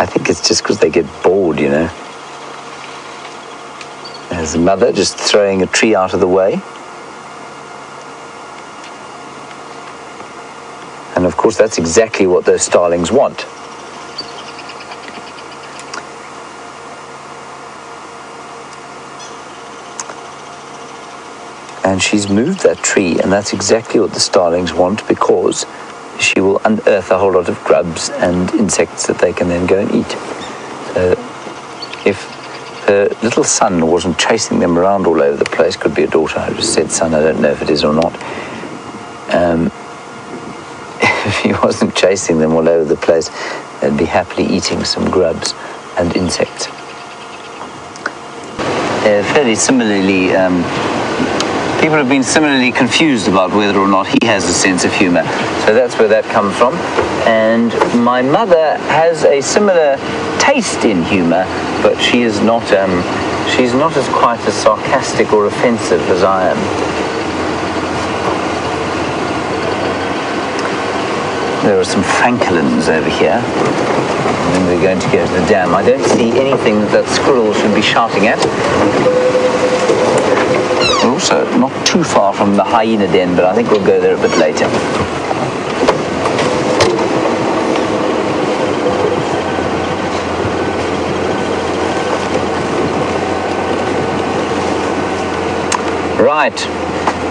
I think it's just because they get bored, you know. There's the mother just throwing a tree out of the way. And of course, that's exactly what those starlings want. And she's moved that tree, and that's exactly what the starlings want, because she will unearth a whole lot of grubs and insects that they can then go and eat. So if her little son wasn't chasing them around all over the place, could be a daughter, I just said son, I don't know if it is or not. If he wasn't chasing them all over the place, they'd be happily eating some grubs and insects. Fairly similarly, people have been similarly confused about whether or not he has a sense of humor. So that's where that comes from. And my mother has a similar taste in humor, but she's not as quite as sarcastic or offensive as I am. There are some francolins over here. And then we're going to go to the dam. I don't see anything that squirrel should be shouting at. We're also not too far from the hyena den, but I think we'll go there a bit later. Right.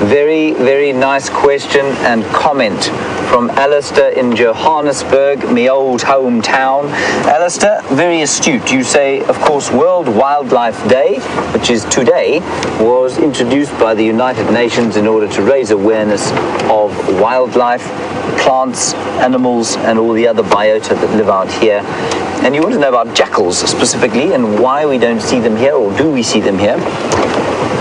Very, very nice question and comment from Alistair in Johannesburg, my old hometown. Alistair, very astute. You say, of course, World Wildlife Day, which is today, was introduced by the United Nations in order to raise awareness of wildlife, plants, animals, and all the other biota that live out here. And you want to know about jackals specifically and why we don't see them here, or do we see them here?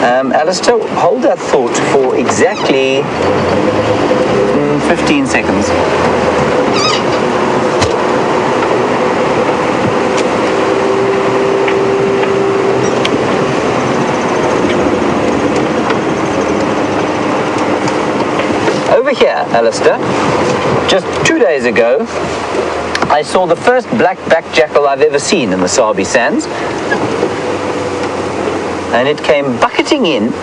Alistair, hold that thought for exactly 15 seconds. Over here, Alistair, just 2 days ago, I saw the first black-backed jackal I've ever seen in the Sabi Sands. And it came bucketing in,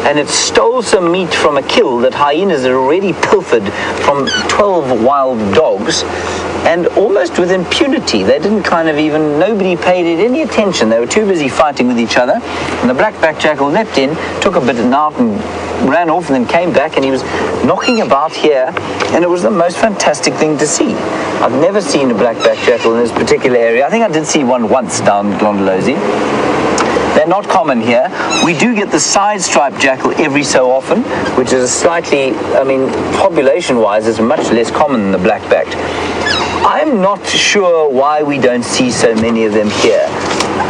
and it stole some meat from a kill that hyenas had already pilfered from 12 wild dogs, and almost with impunity. They didn't nobody paid it any attention. They were too busy fighting with each other, and the black-backed jackal leapt in, took a bit of nut and ran off, and then came back, and he was knocking about here, and it was the most fantastic thing to see. I've never seen a black-backed jackal in this particular area. I think I did see one once down Glondalozi. They're not common here. We do get the side-striped jackal every so often, which is a slightly, population-wise, is much less common than the black-backed. I'm not sure why we don't see so many of them here.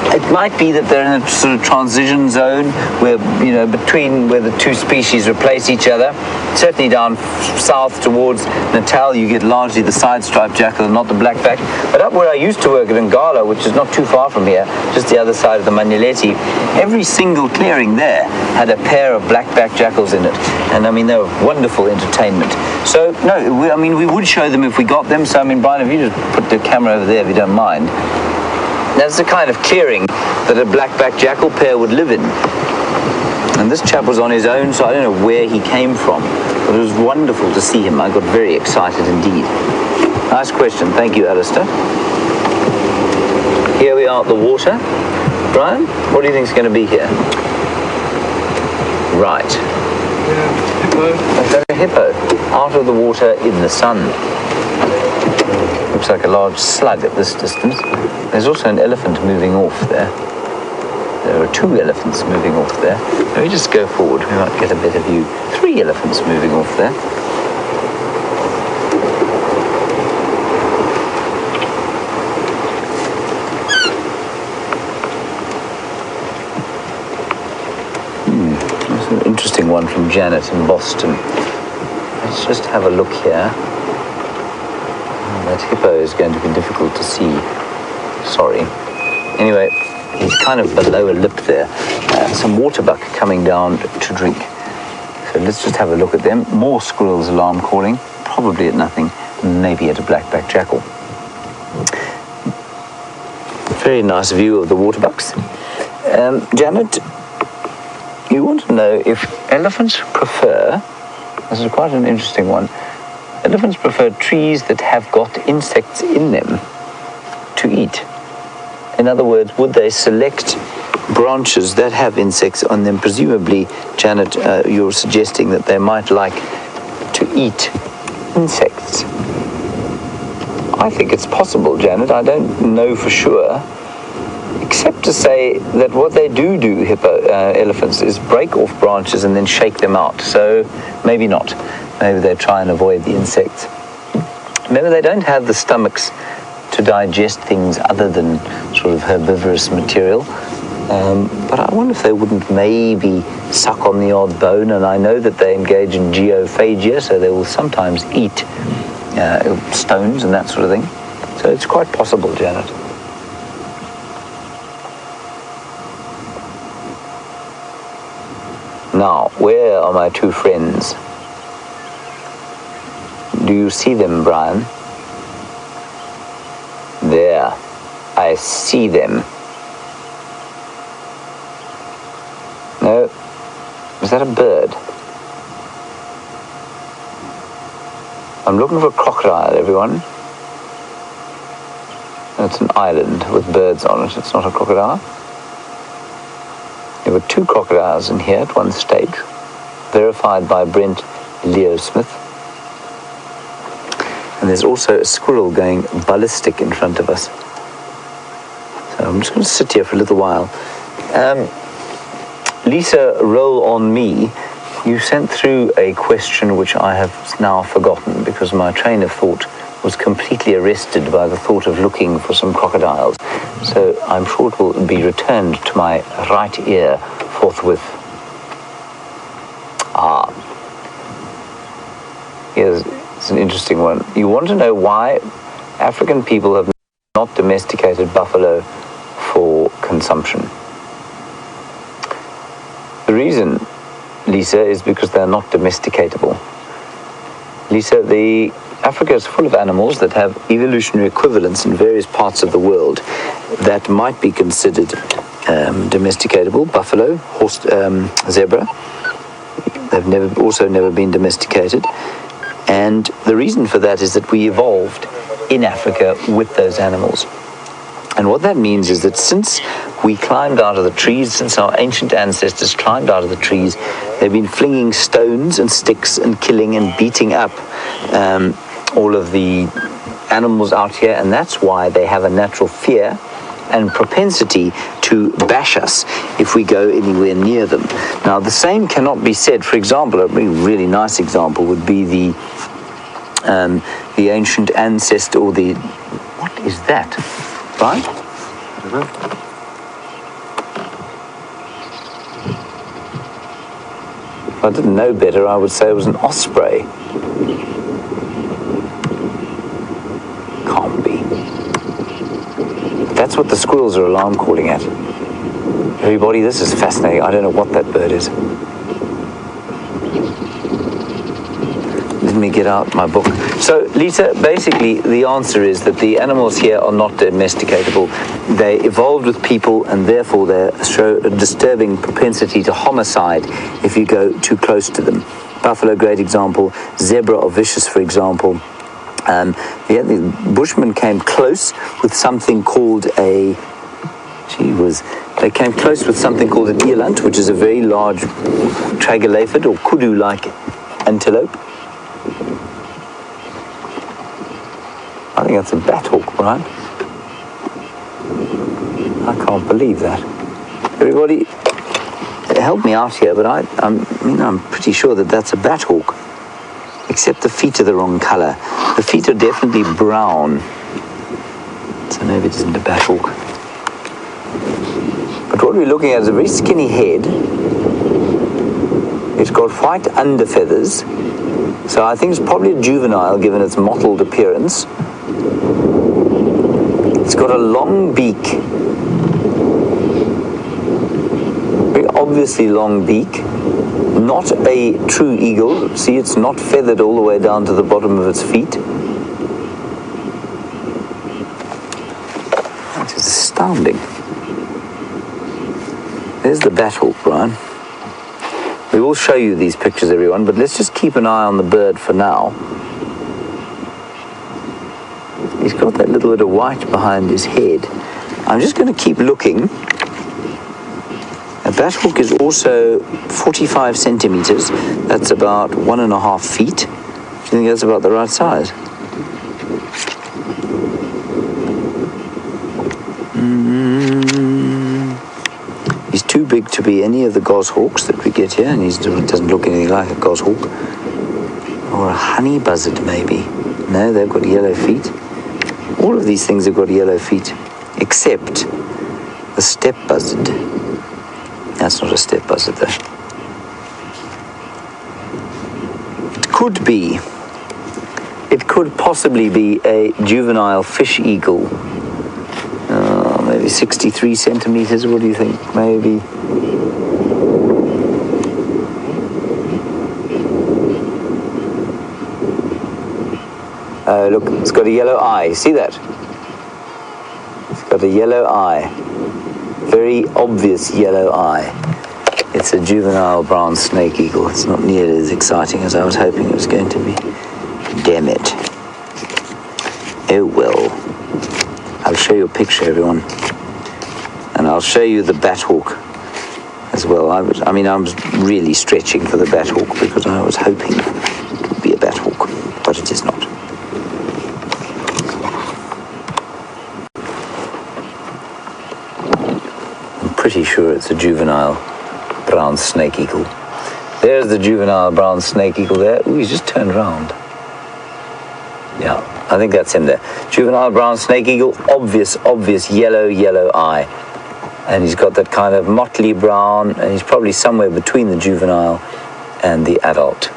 It might be that they're in a sort of transition zone where, between where the two species replace each other. Certainly down south towards Natal, you get largely the side-striped jackal and not the black-backed. But up where I used to work at Ngala, which is not too far from here, just the other side of the Manyeleti, every single clearing there had a pair of black-backed jackals in it. And they were wonderful entertainment. So, no, we would show them if we got them. So, Brian, if you just put the camera over there, if you don't mind. That's the kind of clearing that a black-backed jackal pair would live in. And this chap was on his own, so I don't know where he came from. But it was wonderful to see him. I got very excited indeed. Nice question. Thank you, Alistair. Here we are at the water. Brian, what do you think is going to be here? Right. Yeah, hippo. Is that a hippo? Out of the water in the sun. Looks like a large slug at this distance. There's also an elephant moving off there. There are 2 elephants moving off there. Let me just go forward. We might get a better view. 3 elephants moving off there. That's an interesting one from Janet in Boston. Let's just have a look here. That hippo is going to be difficult to see. Sorry. Anyway, he's kind of below a lip there. Some waterbuck coming down to drink. So let's just have a look at them. More squirrels alarm calling. Probably at nothing. Maybe at a black-backed jackal. Very nice view of the water bucks. Janet, you want to know if elephants prefer, this is quite an interesting one, elephants prefer trees that have got insects in them to eat. In other words, would they select branches that have insects on them? Presumably, Janet, you're suggesting that they might like to eat insects. I think it's possible, Janet. I don't know for sure, except to say that what they do, elephants, is break off branches and then shake them out. So maybe not. Maybe they try and avoid the insects. Maybe they don't have the stomachs to digest things other than sort of herbivorous material. But I wonder if they wouldn't maybe suck on the odd bone, and I know that they engage in geophagia, so they will sometimes eat stones and that sort of thing. So it's quite possible, Janet. Now, where are my two friends? Do you see them, Brian? There, I see them. No, is that a bird? I'm looking for a crocodile, everyone. It's an island with birds on it. It's not a crocodile. There were 2 crocodiles in here at one stage, verified by Brent Leo Smith. And there's also a squirrel going ballistic in front of us. So I'm just going to sit here for a little while. Lisa, roll on me. You sent through a question which I have now forgotten because my train of thought was completely arrested by the thought of looking for some crocodiles. So I'm sure it will be returned to my right ear forthwith. Here's an interesting one. You want to know why African people have not domesticated buffalo for consumption? The reason, Lisa, is because they're not domesticatable. Lisa, Africa is full of animals that have evolutionary equivalents in various parts of the world that might be considered domesticatable. Buffalo, horse, zebra. They've never been domesticated. And the reason for that is that we evolved in Africa with those animals. And what that means is that since we climbed out of the trees, since our ancient ancestors climbed out of the trees, they've been flinging stones and sticks and killing and beating up all of the animals out here, and that's why they have a natural fear and propensity to bash us if we go anywhere near them. Now, the same cannot be said, for example, a really nice example would be the ancient ancestor, or the, what is that? Right? If I didn't know better, I would say it was an osprey. Can't be. That's what the squirrels are alarm calling at. Everybody, this is fascinating. I don't know what that bird is. Let me get out my book. So, Lisa, basically the answer is that the animals here are not domesticatable. They evolved with people, and therefore they show a disturbing propensity to homicide if you go too close to them. Buffalo, great example. Zebra are vicious, for example. The Bushmen came close with something called they came close with something called an eland, which is a very large tragelaphid or kudu-like antelope. I think that's a bat hawk, Brian. I can't believe that. Everybody, help me out here, but I'm pretty sure that that's a bat hawk. Except the feet are the wrong color. The feet are definitely brown. So maybe it isn't a bat hawk. But what we're looking at is a very skinny head. It's got white underfeathers. So I think it's probably a juvenile given its mottled appearance. It's got a long beak. Very obviously long beak. Not a true eagle. See, it's not feathered all the way down to the bottom of its feet. That is astounding. There's the bat hawk, Brian. We will show you these pictures, everyone, but let's just keep an eye on the bird for now. He's got that little bit of white behind his head. I'm just going to keep looking. A bat hawk is also 45 centimeters. That's about 1.5 feet. Do you think that's about the right size? He's too big to be any of the goshawks that we get here, and he doesn't look anything like a goshawk. Or a honey buzzard, maybe. No, they've got yellow feet. All of these things have got yellow feet, except the steppe buzzard. That's not a steppe buzzard, though. It could possibly be a juvenile fish eagle. Maybe 63 centimeters, what do you think? Maybe. Look, it's got a yellow eye. See that? It's got a yellow eye. Very obvious yellow eye. It's a juvenile brown snake eagle. It's not nearly as exciting as I was hoping it was going to be. Damn it. Oh well. I'll show you a picture, everyone. And I'll show you the bat hawk as well. I was really stretching for the bat hawk because I was hoping it would be a bat hawk, but it is not. I'm pretty sure it's a juvenile brown snake eagle. There's the juvenile brown snake eagle there. Ooh, he's just turned around. Yeah, I think that's him there. Juvenile brown snake eagle, obvious yellow eye. And he's got that kind of motley brown, and he's probably somewhere between the juvenile and the adult.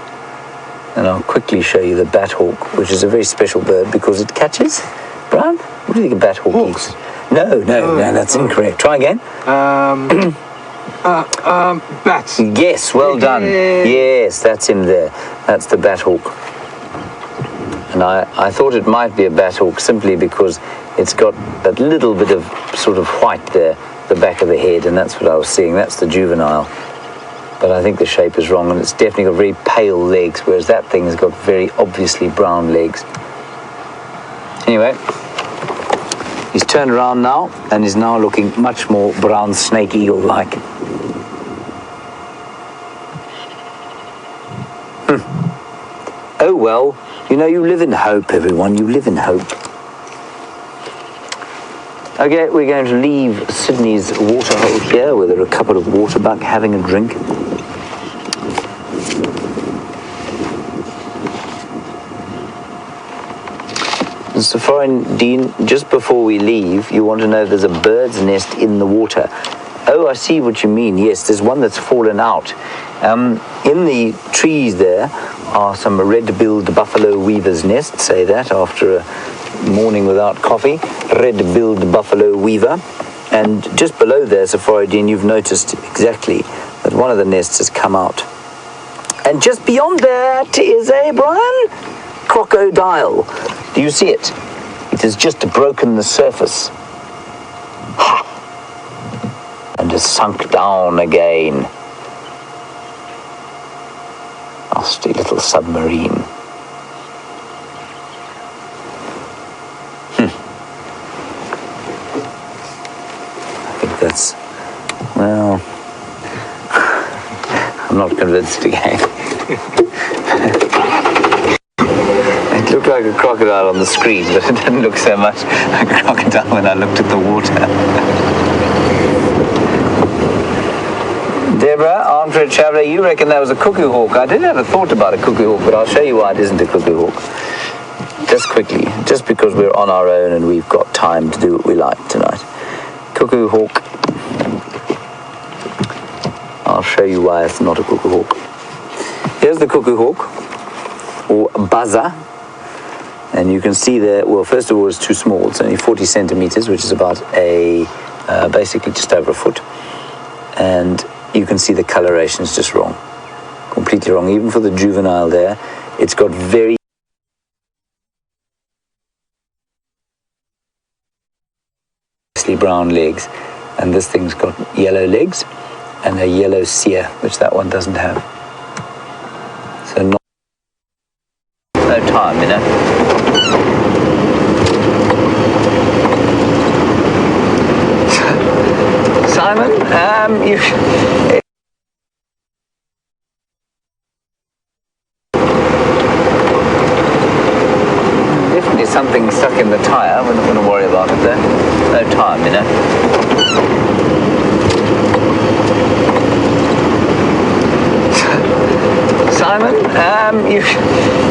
And I'll quickly show you the bat hawk, which is a very special bird because it catches. Brian, what do you think a bat hawk eats? No, that's incorrect. Try again. Bats. Yes, well done. Yes, that's him there. That's the bat hawk. And I thought it might be a bat hawk simply because it's got that little bit of sort of white there, the back of the head, and that's what I was seeing. That's the juvenile. But I think the shape is wrong, and it's definitely got very pale legs, whereas that thing has got very obviously brown legs. Anyway, he's turned around now, and is now looking much more brown snake eagle-like. Oh well, you know, you live in hope, everyone. You live in hope. Okay, we're going to leave Sydney's waterhole here where there are a couple of waterbuck having a drink. And Safari Dean, just before we leave, you want to know there's a bird's nest in the water. Oh, I see what you mean. Yes, there's one that's fallen out. In the trees there are some red-billed buffalo weaver's nests, say that, after a morning without coffee. Red-billed buffalo weaver. And just below there, Safari Dean, you've noticed exactly that one of the nests has come out. And just beyond that is a, Brian, crocodile. Do you see it? It has just broken the surface. Ha! And has sunk down again. Nasty little submarine. I think that's, well, I'm not convinced again. It looked like a crocodile on the screen, but it didn't look so much like a crocodile when I looked at the water. Deborah, armchair traveller, you reckon that was a cuckoo hawk. I did have a thought about a cuckoo hawk, but I'll show you why it isn't a cuckoo hawk. Just quickly, just because we're on our own and we've got time to do what we like tonight. Cuckoo hawk. I'll show you why it's not a cuckoo hawk. Here's the cuckoo hawk, or buzzer. And you can see there, well, first of all, it's too small. It's only 40 centimeters, which is about basically just over a foot. And you can see the coloration is just wrong. Completely wrong. Even for the juvenile there, it's got very mostly brown legs. And this thing's got yellow legs and a yellow cere, which that one doesn't have. So no time, you know. Simon, definitely something stuck in the tyre. We're not going to worry about it there. No time, you know. Simon,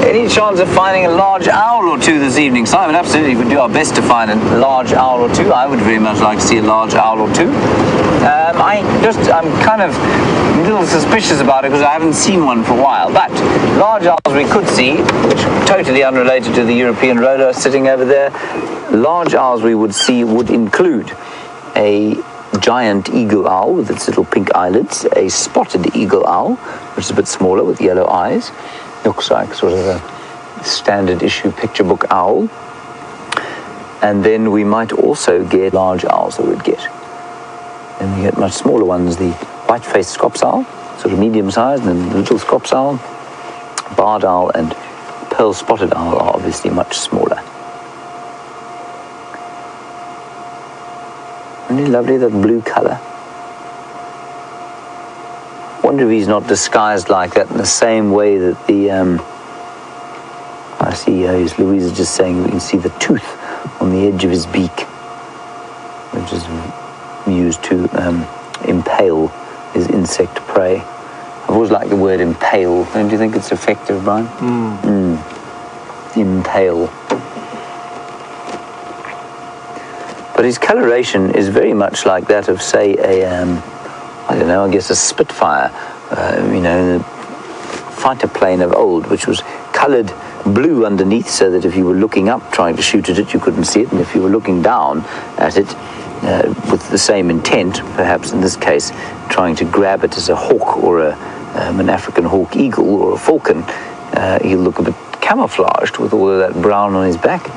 any chance of finding a large owl or two this evening? Simon, absolutely, we'd do our best to find a large owl or two. I would very much like to see a large owl or two. I'm kind of a little suspicious about it because I haven't seen one for a while. But large owls we could see, which totally unrelated to the European roller sitting over there. Large owls we would see would include a giant eagle owl with its little pink eyelids, a spotted eagle owl, which is a bit smaller with yellow eyes, looks like sort of a standard issue picture book owl. And then we might also get large owls that we'd get. Then we get much smaller ones, the white-faced scops owl, sort of medium-sized, and then the little scops owl, barred owl, and pearl-spotted owl are obviously much smaller. Isn't it lovely, that blue colour? Wonder if he's not disguised like that in the same way that the, I see, Louise is just saying we can see the tooth on the edge of his beak, which is used to impale his insect prey. I've always liked the word impale. Don't you think it's effective, Brian? Impale. But his coloration is very much like that of, say, I don't know, I guess a Spitfire, the fighter plane of old, which was coloured blue underneath so that if you were looking up trying to shoot at it, you couldn't see it, and if you were looking down at it with the same intent, perhaps in this case, trying to grab it as a hawk or an African hawk eagle or a falcon, he'll look a bit camouflaged with all of that brown on his back.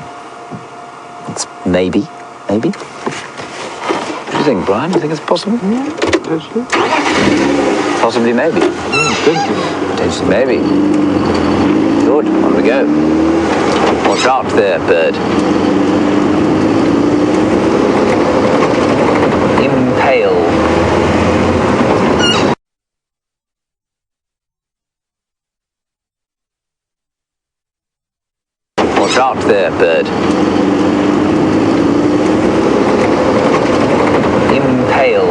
It's maybe. What do you think, Brian? Do you think it's possible? Potentially. Possibly, maybe. Potentially, maybe. Good, on we go. Watch out there, bird. Impale. Watch out there, bird. Impale.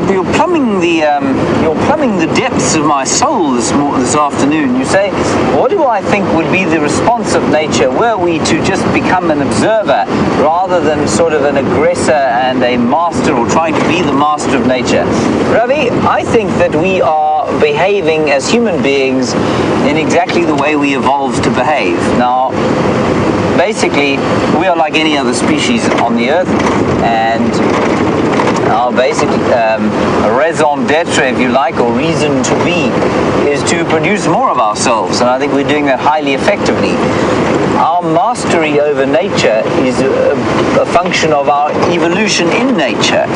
You're plumbing the depths of my soul this afternoon. You say, what do I think would be the response of nature were we to just become an observer rather than sort of an aggressor and a master, or trying to be the master of nature? Ravi, I think that we are behaving as human beings in exactly the way we evolved to behave. Now, basically, we are like any other species on the earth, and our basic raison d'etre, if you like, or reason to be, is to produce more of ourselves, and I think we're doing that highly effectively. Our mastery over nature is a function of our evolution in nature,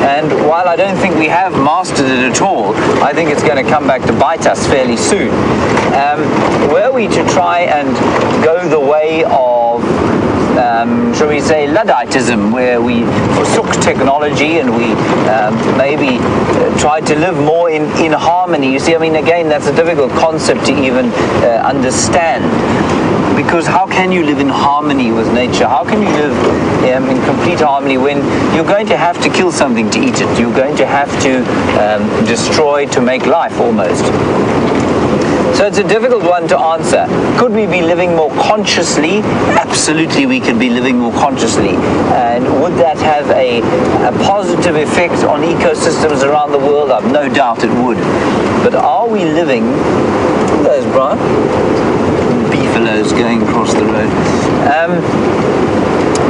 and while I don't think we have mastered it at all, I think it's going to come back to bite us fairly soon. Were we to try and go the way of shall we say, Ludditism, where we forsook technology and we maybe tried to live more in harmony. You see, I mean, again, that's a difficult concept to even understand, because how can you live in harmony with nature? How can you live in complete harmony when you're going to have to kill something to eat it? You're going to have to destroy to make life, almost. So it's a difficult one to answer. Could we be living more consciously? Absolutely, we could be living more consciously. And would that have a positive effect on ecosystems around the world? I've no doubt it would. But are we living... Look at those, Brian. Beefaloes going across the road.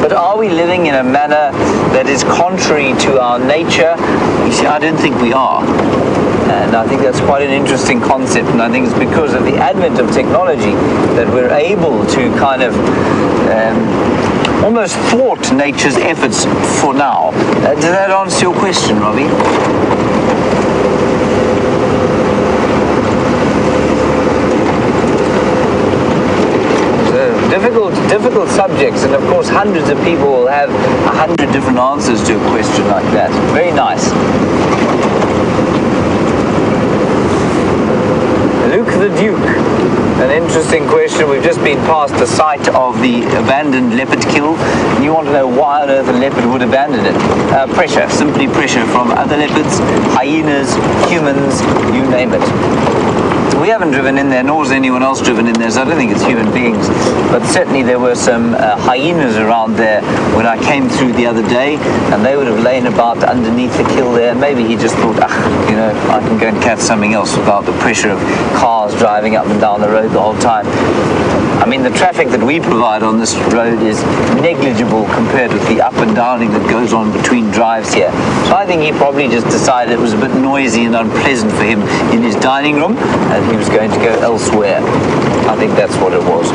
But are we living in a manner that is contrary to our nature? You see, I don't think we are. And I think that's quite an interesting concept. And I think it's because of the advent of technology that we're able to kind of almost thwart nature's efforts for now. Does that answer your question, Robbie? Difficult subjects, and of course hundreds of people will have 100 different answers to a question like that. Very nice. Luke the Duke. An interesting question. We've just been past the site of the abandoned leopard kill, and you want to know why on earth a leopard would abandon it. Pressure, simply pressure from other leopards, hyenas, humans, you name it. We haven't driven in there, nor has anyone else driven in there, so I don't think it's human beings. But certainly there were some hyenas around there when I came through the other day, and they would have lain about underneath the kill there. Maybe he just thought, you know, I can go and catch something else without the pressure of cars driving up and down the road the whole time. I mean, the traffic that we provide on this road is negligible compared with the up and downing that goes on between drives here. So I think he probably just decided it was a bit noisy and unpleasant for him in his dining room, and he was going to go elsewhere. I think that's what it was.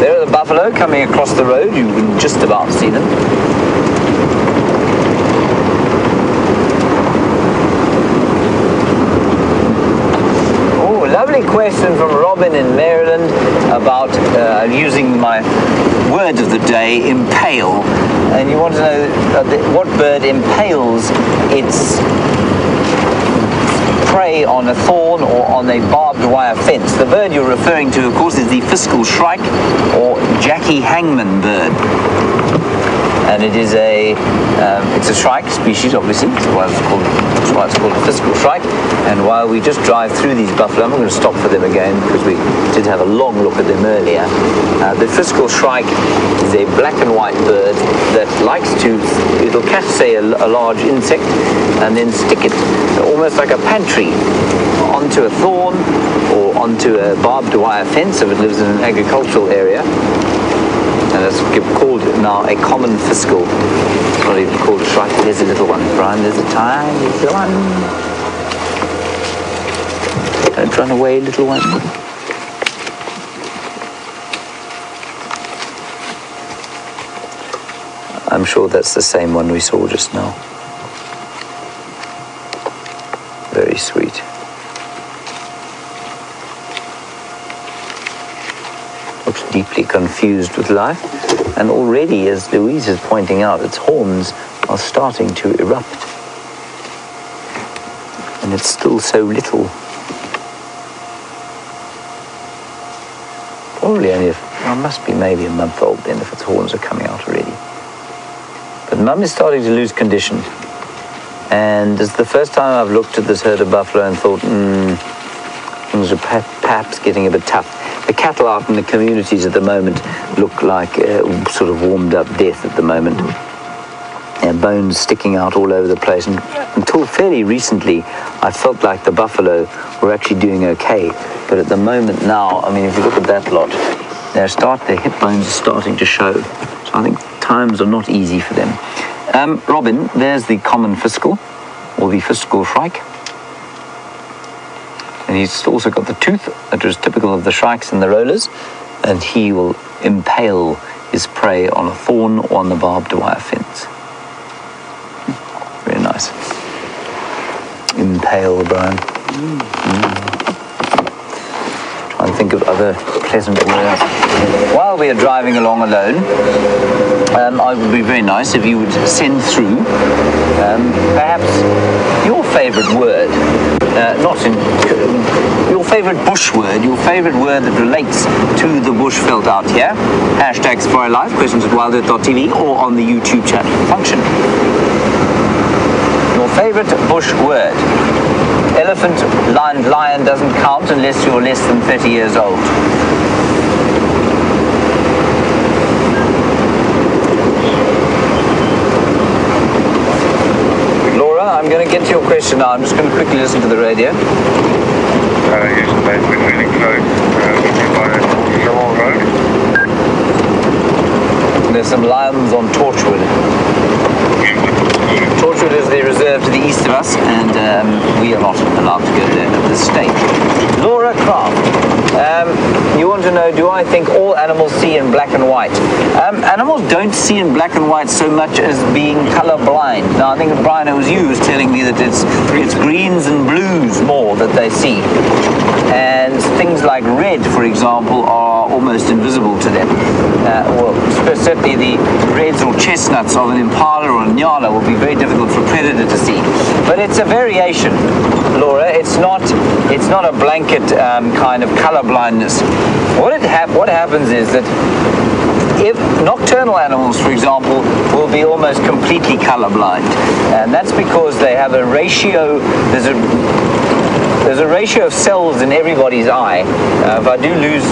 There are the buffalo coming across the road. You can just about see them. Lovely question from Robin in Maryland about using my word of the day, impale. And you want to know what bird impales its prey on a thorn or on a barbed wire fence. The bird you're referring to, of course, is the fiscal shrike or Jackie hangman bird. And it is it's a shrike species, obviously. That's why it's called a fiscal shrike. And while we just drive through these buffalo, I'm going to stop for them again because we did have a long look at them earlier. The fiscal shrike is a black and white bird that likes to, it'll catch, say, a large insect and then stick it almost like a pantry onto a thorn or onto a barbed wire fence if it lives in an agricultural area. And it's called now a common fiscal. It's not even called a shrike. There's a little one, Brian. There's a tiny little one. Don't run away, little one. I'm sure that's the same one we saw just now. Very sweet. Looks deeply confused with life, and already, as Louise is pointing out, its horns are starting to erupt, and it's still so little. Probably only, must be maybe a month old then if its horns are coming out already. But Mum is starting to lose condition, and it's the first time I've looked at this herd of buffalo and thought, things are perhaps getting a bit tough. The cattle out in the communities at the moment look like sort of warmed up death at the moment. Bones sticking out all over the place. And until fairly recently, I felt like the buffalo were actually doing okay. But at the moment now, I mean, if you look at that lot, their hip bones are starting to show. So I think times are not easy for them. Robin, there's the common fiscal, or the fiscal shrike. And he's also got the tooth that is typical of the shrikes and the rollers, and he will impale his prey on a thorn or on the barbed wire fence. Very nice. Impale, Brian. Try and think of other pleasant words. While we are driving along alone, it would be very nice if you would send through perhaps your favourite word. Your favourite bush word, your favourite word that relates to the bush felt out here. Hashtag Safari Live, questions at WildEarthTV, or on the YouTube chat function. Your favourite bush word. Elephant, lion doesn't count unless you're less than 30 years old. I'm going to get to your question now. I'm just going to quickly listen to the radio. Yes, they've been really close. We're by Shore Road. And there's some lions on Torchwood. Torchwood is the reserve to the east of us, and we are not allowed to go there at this stage. Laura Craft, you want to know, do I think all animals see in black and white? Animals don't see in black and white so much as being color blind. Now, I think Brian, it was you who was telling me that it's greens and blues more that they see. And things like red, for example, are almost invisible to them. Well, certainly the reds or chestnuts of an impala or a nyala will be very difficult for a predator to see. But it's a variation, Laura. It's not a blanket kind of color blindness. What happens is that if nocturnal animals, for example, will be almost completely colorblind, and that's because they have a ratio. There's a ratio of cells in everybody's eye. If I do lose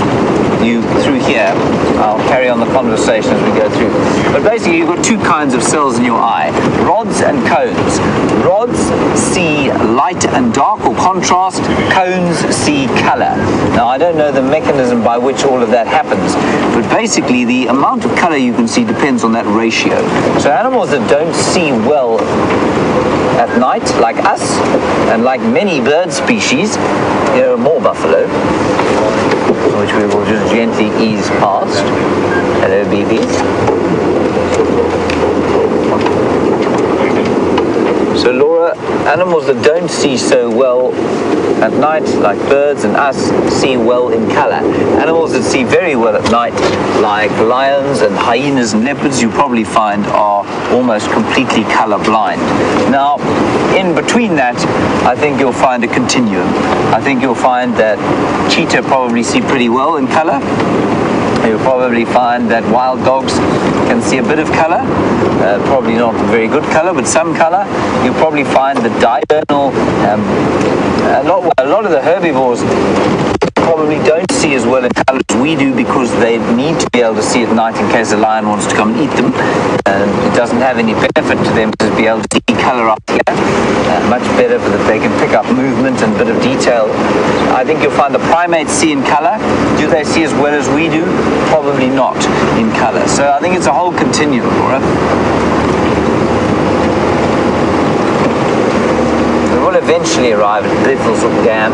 you through here, I'll carry on the conversation as we go through. But basically, you've got two kinds of cells in your eye, rods and cones. Rods see light and dark or contrast, cones see color. Now, I don't know the mechanism by which all of that happens, but basically the amount of color you can see depends on that ratio. So animals that don't see well at night, like us, and like many bird species, here are more buffalo, which we will just gently ease past. Hello, BBs. So Laura, animals that don't see so well at night, like birds and us, see well in color. Animals that see very well at night, like lions and hyenas and leopards, you probably find are almost completely color blind. Now, in between that, I think you'll find a continuum. I think you'll find that cheetah probably see pretty well in color. You'll probably find that wild dogs can see a bit of color, probably not very good color, but some color. You'll probably find that diurnal, a lot of the herbivores probably don't see as well in color as we do because they need to be able to see at night in case a lion wants to come and eat them. And it doesn't have any benefit to them to be able to see color up here. Much better for that they can pick up movement and a bit of detail. I think you'll find the primates see in color. Do they see as well as we do? Probably not in color. So I think it's a whole continuum, Laura. We will eventually arrive at Bidville's Dam,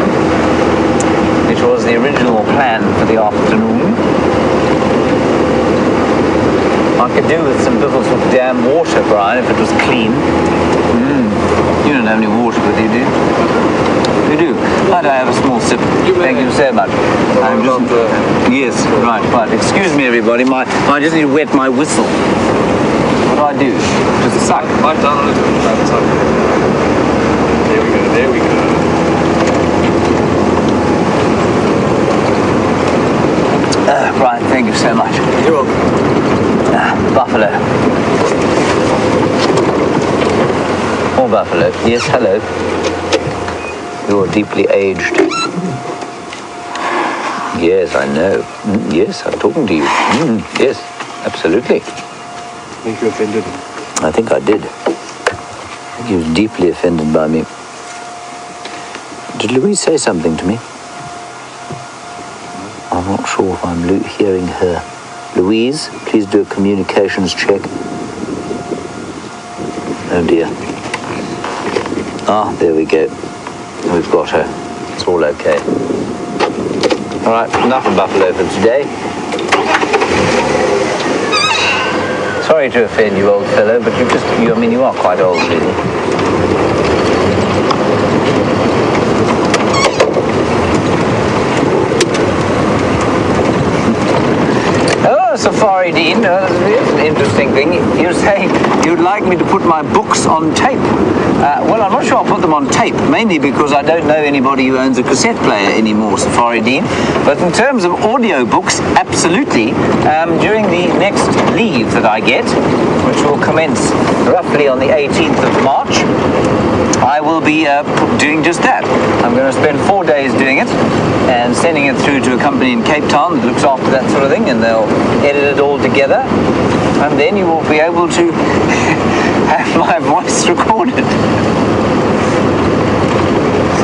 which was the original plan for the afternoon. I could do with some Bidville's Dam water, Brian, if it was clean. You don't have any water with you, do you? You do. Might I have a small sip? Thank you so much. I'm just... Yes, right. Excuse me, everybody. I just need to wet my whistle. What do I do? Just suck. Bite down on it. There we go. Brian, thank you so much. You're welcome. Buffalo. More buffalo. Yes, hello. You're deeply aged. Yes, I know. Yes, I'm talking to you. Yes, absolutely. I think you offended him. I think I did. I think he was deeply offended by me. Did Louise say something to me? I'm not sure if I'm hearing her. Louise, please do a communications check. Oh dear. Ah, there we go. We've got her. It's all okay. All right, enough of buffalo for today. Sorry to offend you, old fellow, but you are quite old, really. Safari Dean, here's an interesting thing. You're saying you'd like me to put my books on tape. Well, I'm not sure I'll put them on tape, mainly because I don't know anybody who owns a cassette player anymore, Safari Dean. But in terms of audio books, absolutely. During the next leave that I get, which will commence roughly on the 18th of March, I will be doing just that. I'm going to spend 4 days doing it and sending it through to a company in Cape Town that looks after that sort of thing, and they'll edit it all together, and then you will be able to have my voice recorded.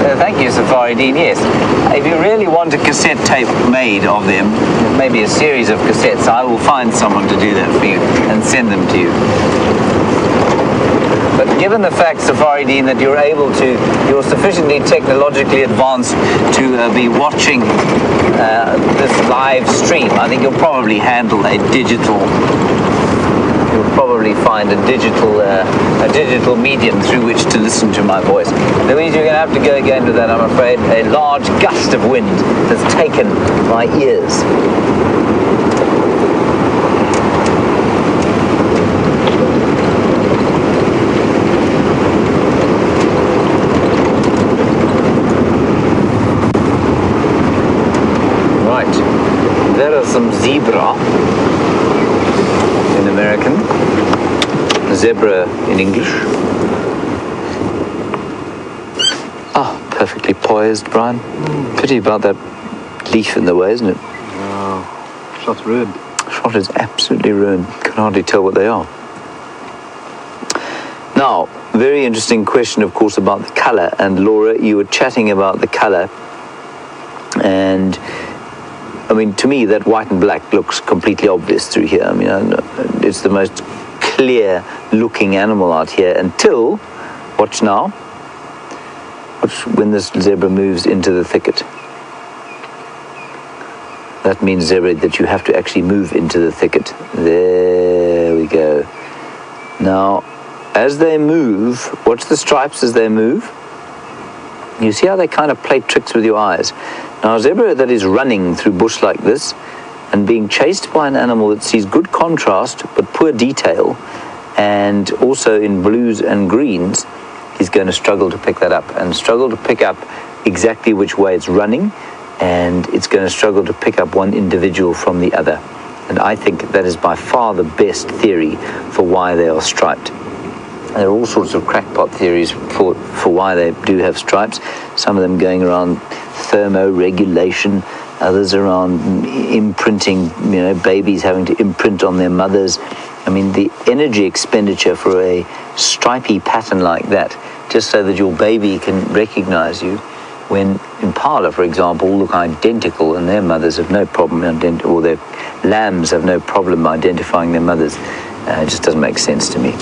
So Thank you, Safari Dean. Yes, if you really want a cassette tape made of them, maybe a series of cassettes, I will find someone to do that for you and send them to you. But given the fact, Safari Dean, that you're sufficiently technologically advanced to be watching this live stream, I think you'll probably handle you'll probably find a digital medium through which to listen to my voice. Louise, you're going to have to go again with that, I'm afraid. A large gust of wind has taken my ears. Right, there are some zebra in American, zebra in English. Ah, perfectly poised, Brian. Pity about that leaf in the way, isn't it? No, shot's ruined. Shot is absolutely ruined. Can hardly tell what they are. Now, very interesting question, of course, about the colour. And Laura, you were chatting about the colour. And, I mean, to me, that white and black looks completely obvious through here. I mean, it's the most clear-looking animal out here until, watch now, watch when this zebra moves into the thicket. That means, zebra, that you have to actually move into the thicket. There we go. Now, as they move, watch the stripes as they move. You see how they kind of play tricks with your eyes. Now, a zebra that is running through bush like this and being chased by an animal that sees good contrast but poor detail, and also in blues and greens, is going to struggle to pick that up and struggle to pick up exactly which way it's running, and it's going to struggle to pick up one individual from the other. And I think that is by far the best theory for why they are striped. There are all sorts of crackpot theories for why they do have stripes. Some of them going around thermoregulation, others around imprinting, babies having to imprint on their mothers. I mean, the energy expenditure for a stripy pattern like that, just so that your baby can recognize you, when impala, for example, look identical and their mothers have no problem, or their lambs have no problem identifying their mothers. It just doesn't make sense to me.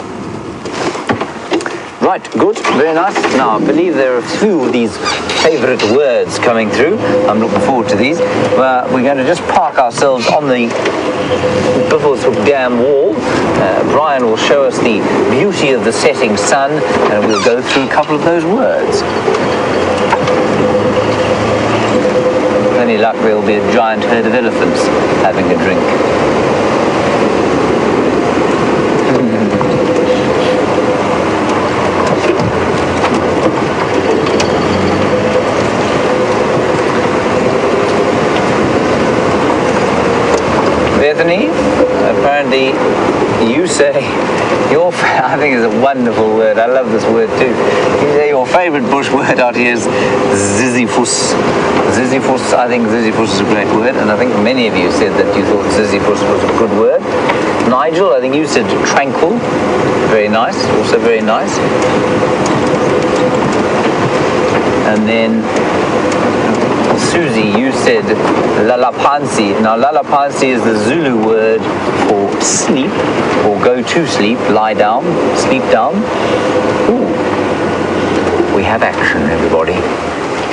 Right, good, very nice. Now, I believe there are a few of these favourite words coming through. I'm looking forward to these. We're going to just park ourselves on the Buffelshoek Dam wall. Brian will show us the beauty of the setting sun, and we'll go through a couple of those words. With any luck, there will be a giant herd of elephants having a drink. Bethany, apparently you say I think it's a wonderful word. I love this word too. You say your favourite bush word out here is Ziziphus. Ziziphus, I think Ziziphus is a great word, and I think many of you said that you thought Ziziphus was a good word. Nigel, I think you said tranquil. Very nice, also very nice. And then Susie, you said lalapansi. Now, lalapansi is the Zulu word for sleep, or go to sleep, lie down, sleep down. Ooh, we have action, everybody.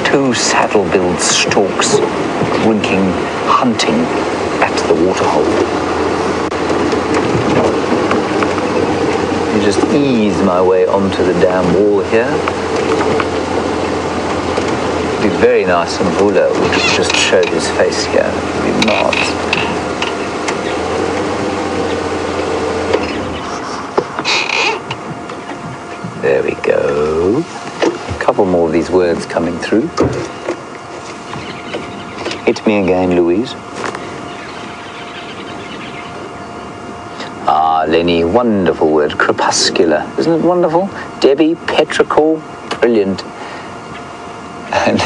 Two saddle-billed storks winking, hunting at the waterhole. You just ease my way onto the dam wall here. It'd be very nice and Buddha would just show his face here. It'd be marvelous. There we go. A couple more of these words coming through. Hit me again, Louise. Ah, Lenny, wonderful word. Crepuscular. Isn't it wonderful? Debbie, petrichor, brilliant. And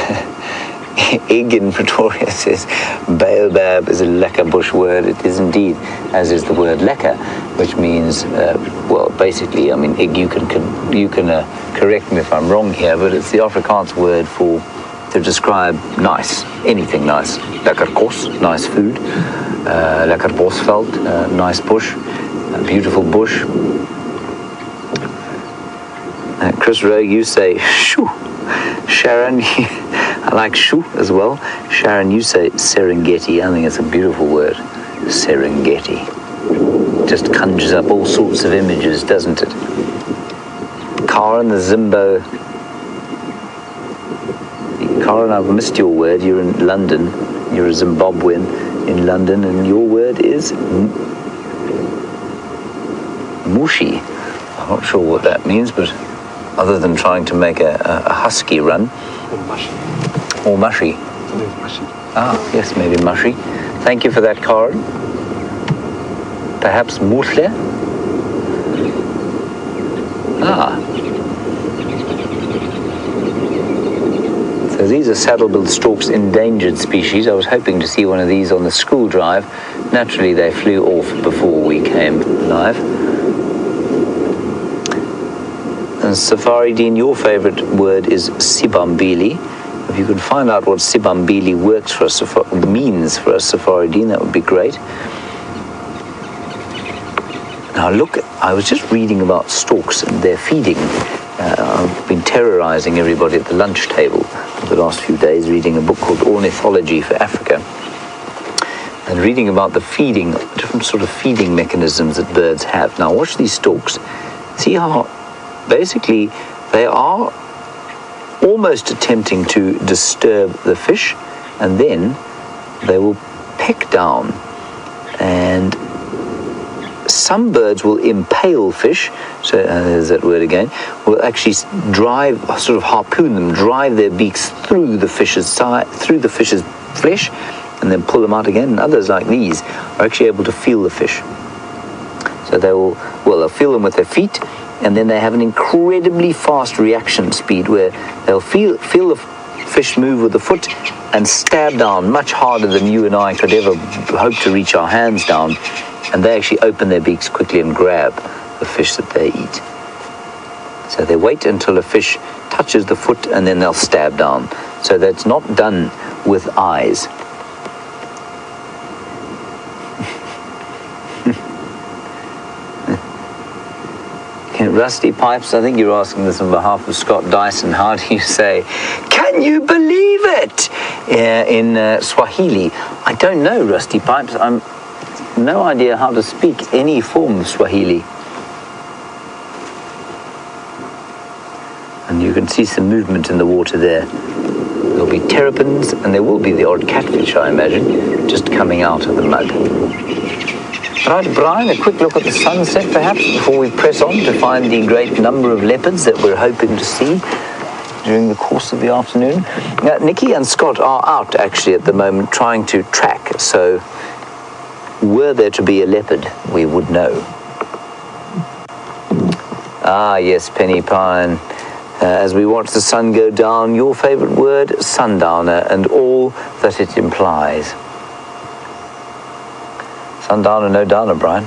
Ig in Pretoria says, baobab is a lekker bush word. It is indeed, as is the word lekker. which means, well, basically, I mean, you can correct me if I'm wrong here, but it's the Afrikaans word to describe nice, anything nice. Lekker kos, nice food. Lekker bosveld, nice bush, beautiful bush. Chris Rowe, you say shoo. Sharon, I like shoo as well. Sharon, you say Serengeti. I think it's a beautiful word. Serengeti. Just conjures up all sorts of images, doesn't it? Karen, the Zimbo. Karen, I've missed your word. You're in London. You're a Zimbabwean in London, and your word is mushi. I'm not sure what that means, but other than trying to make a husky run. Or mushy. Or mushy. Something's mushy. Ah, yes, maybe mushy. Thank you for that, Karen. Perhaps muhle? Ah. So these are saddle-billed storks, endangered species. I was hoping to see one of these on the school drive. Naturally, they flew off before we came live. And Safari Dean, your favorite word is sibambili. If you could find out what sibambili means for us, Safari Dean, that would be great. Now look, I was just reading about storks and their feeding. I've been terrorizing everybody at the lunch table for the last few days, reading a book called Ornithology for Africa, and reading about the feeding, different sort of feeding mechanisms that birds have. Now watch these storks. See how basically they are almost attempting to disturb the fish, and then they will peck down, and some birds will impale fish, so there's that word again, will actually drive, sort of harpoon them, drive their beaks through the fish's side, through the fish's flesh, and then pull them out again. And others like these are actually able to feel the fish. So they'll feel them with their feet, and then they have an incredibly fast reaction speed where they'll feel the fish move with the foot and stab down much harder than you and I could ever hope to reach our hands down. And they actually open their beaks quickly and grab the fish that they eat. So they wait until a fish touches the foot and then they'll stab down. So that's not done with eyes. Rusty Pipes, I think you're asking this on behalf of Scott Dyson. How do you say, can you believe it, in Swahili? I don't know, Rusty Pipes. I'm no idea how to speak any form of Swahili. And you can see some movement in the water there. There'll be terrapins, and there will be the odd catfish, I imagine, just coming out of the mud. Right, Brian, a quick look at the sunset, perhaps, before we press on to find the great number of leopards that we're hoping to see during the course of the afternoon. Nikki and Scott are out, actually, at the moment, trying to track, so were there to be a leopard, we would know. Ah, yes, Penny Pine. As we watch the sun go down, your favorite word, sundowner, and all that it implies. Sundowner, no downer, Brian.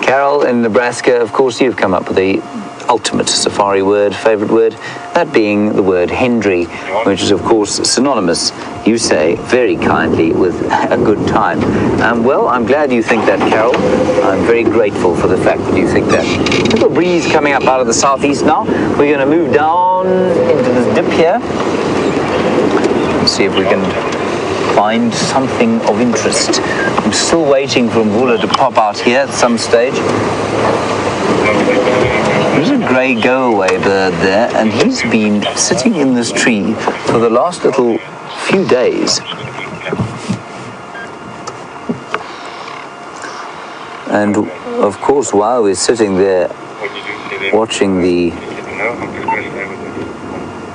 Carol in Nebraska, of course, you've come up with the ultimate safari word, favorite word, that being the word Hendry, which is, of course, synonymous, you say, very kindly, with a good time. Well, I'm glad you think that, Carol. I'm very grateful for the fact that you think that. Little breeze coming up out of the southeast now. We're going to move down into this dip here. Let's see if we can find something of interest. I'm still waiting for Mvula to pop out here at some stage. There's a grey go-away bird there, and he's been sitting in this tree for the last little few days. And of course, while we're sitting there watching the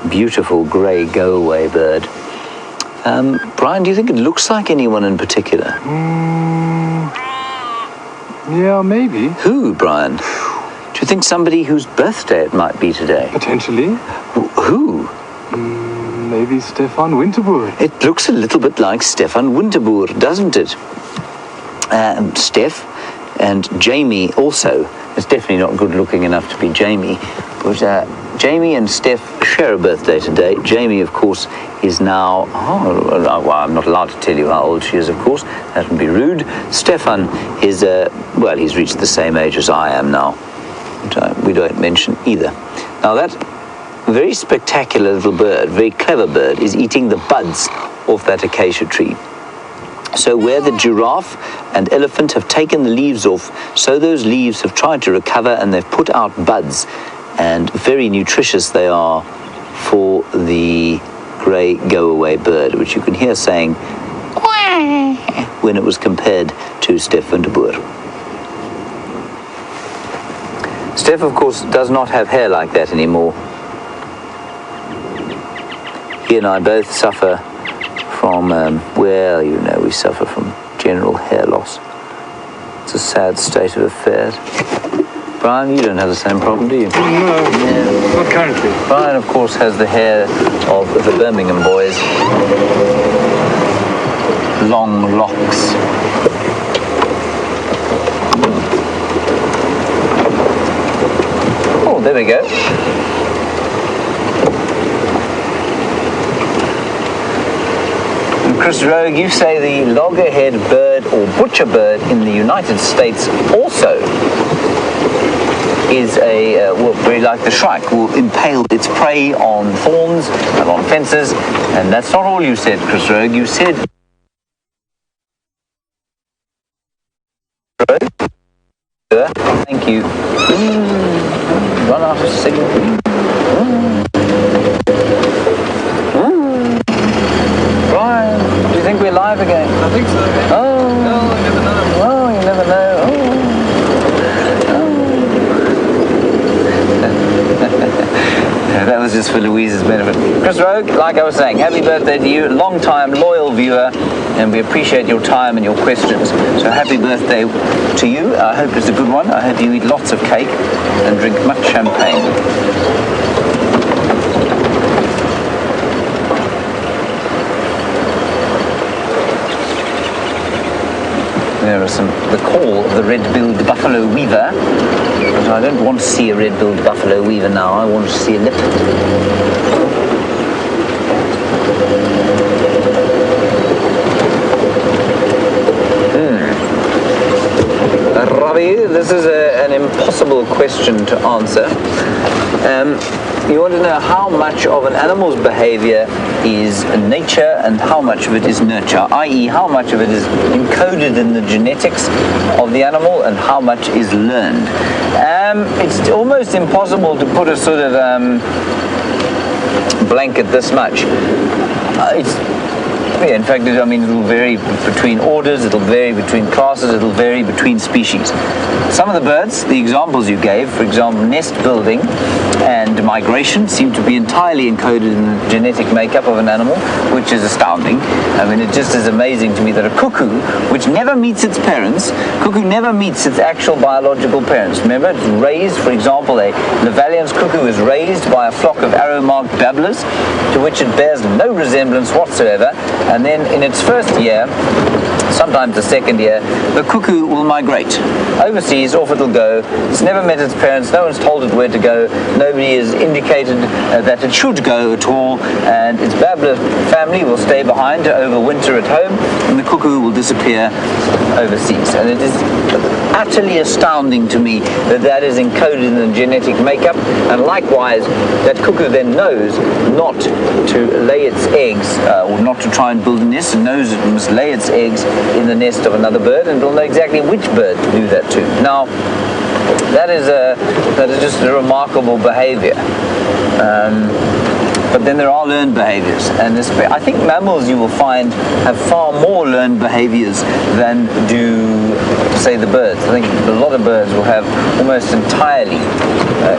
beautiful grey go-away bird, Brian, do you think it looks like anyone in particular? Yeah, maybe. Who, Brian? Do you you think somebody whose birthday it might be today? Potentially. Who? Maybe Stefan Winterboer. It looks a little bit like Stefan Winterboer, doesn't it? Steph and Jamie also. It's definitely not good looking enough to be Jamie. But Jamie and Steph share a birthday today. Jamie, of course, is now... well, I'm not allowed to tell you how old she is, of course. That would be rude. Stefan is, well, he's reached the same age as I am now. But, we don't mention either. Now, that very spectacular little bird, very clever bird, is eating the buds off that acacia tree. So where the giraffe and elephant have taken the leaves off, so those leaves have tried to recover and they've put out buds. And very nutritious they are for the grey go-away bird, which you can hear saying when it was compared to Steph Winterboer. Steph, of course, does not have hair like that anymore. He and I both suffer from, well, you know, we suffer from general hair loss. It's a sad state of affairs. Brian, you don't have the same problem, do you? No, not currently. Brian, of course, has the hair of the Birmingham boys. Long locks. Oh, there we go. Chris Rogue, you say the loggerhead bird or butcher bird in the United States also is a, well, very like the shrike, will impale its prey on thorns and on fences. And that's not all you said, Chris Rogue. You said... Thank you. Run out of signal. Brian, do you think we're live again? I think so. Oh. No, I never know. Oh, you never know. That was just for Louise's benefit. Chris Rogue, like I was saying, happy birthday to you, long-time loyal viewer, and we appreciate your time and your questions. So happy birthday to you. I hope it's a good one. I hope you eat lots of cake and drink much champagne. There are the call of the red-billed buffalo weaver. But I don't want to see a red-billed buffalo weaver now. I want to see a leopard. Robbie, this is an impossible question to answer. You want to know how much of an animal's behavior is nature and how much of it is nurture, i.e. how much of it is encoded in the genetics of the animal and how much is learned. It's almost impossible to put a sort of blanket this much. In fact, I mean, it'll vary between orders, it'll vary between classes, it'll vary between species. Some of the birds, the examples you gave, for example, nest building and migration, seem to be entirely encoded in the genetic makeup of an animal, which is astounding. I mean, it just is amazing to me that a cuckoo, which never meets its parents, cuckoo never meets its actual biological parents. Remember, it's raised, for example, a Lavallian's cuckoo is raised by a flock of arrow-marked babblers, to which it bears no resemblance whatsoever. And then in its first year, sometimes the second year, the cuckoo will migrate. Overseas, off it'll go. It's never met its parents. No one's told it where to go. Nobody has indicated that it should go at all. And its babbler family will stay behind to overwinter at home, and the cuckoo will disappear overseas. And it is utterly astounding to me that that is encoded in the genetic makeup. And likewise, that cuckoo then knows not to lay its eggs, or not to try and build a nest, and knows it must lay its eggs in the nest of another bird, and will know exactly which bird to do that to. Now, that is just a remarkable behavior. But then there are learned behaviors, and I think mammals, you will find, have far more learned behaviors than do, say, the birds. I think a lot of birds will have almost entirely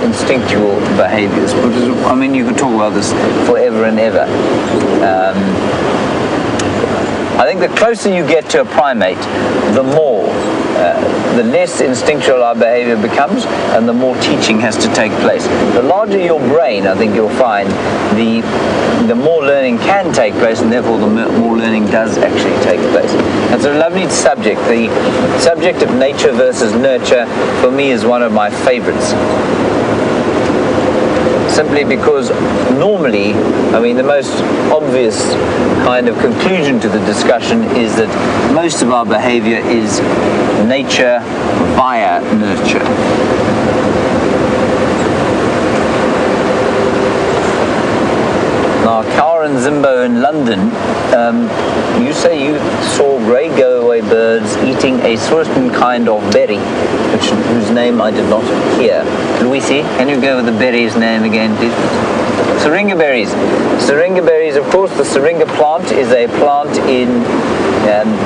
instinctual behaviors. But, I mean, you could talk about this forever and ever. I think the closer you get to a primate, the more the less instinctual our behavior becomes and the more teaching has to take place. The larger your brain, I think you'll find, the more learning can take place, and therefore the more learning does actually take place. It's a lovely subject. The subject of nature versus nurture, for me, is one of my favorites. Simply because normally, I mean, the most obvious kind of conclusion to the discussion is that most of our behavior is nature via nurture. Now, Karen Zimbo in London, you say you saw grey go-away birds eating a certain kind of berry, whose name I did not hear. Luisi, can you go with the berry's name again, please? Syringa berries. Syringa berries, of course, the syringa plant is a plant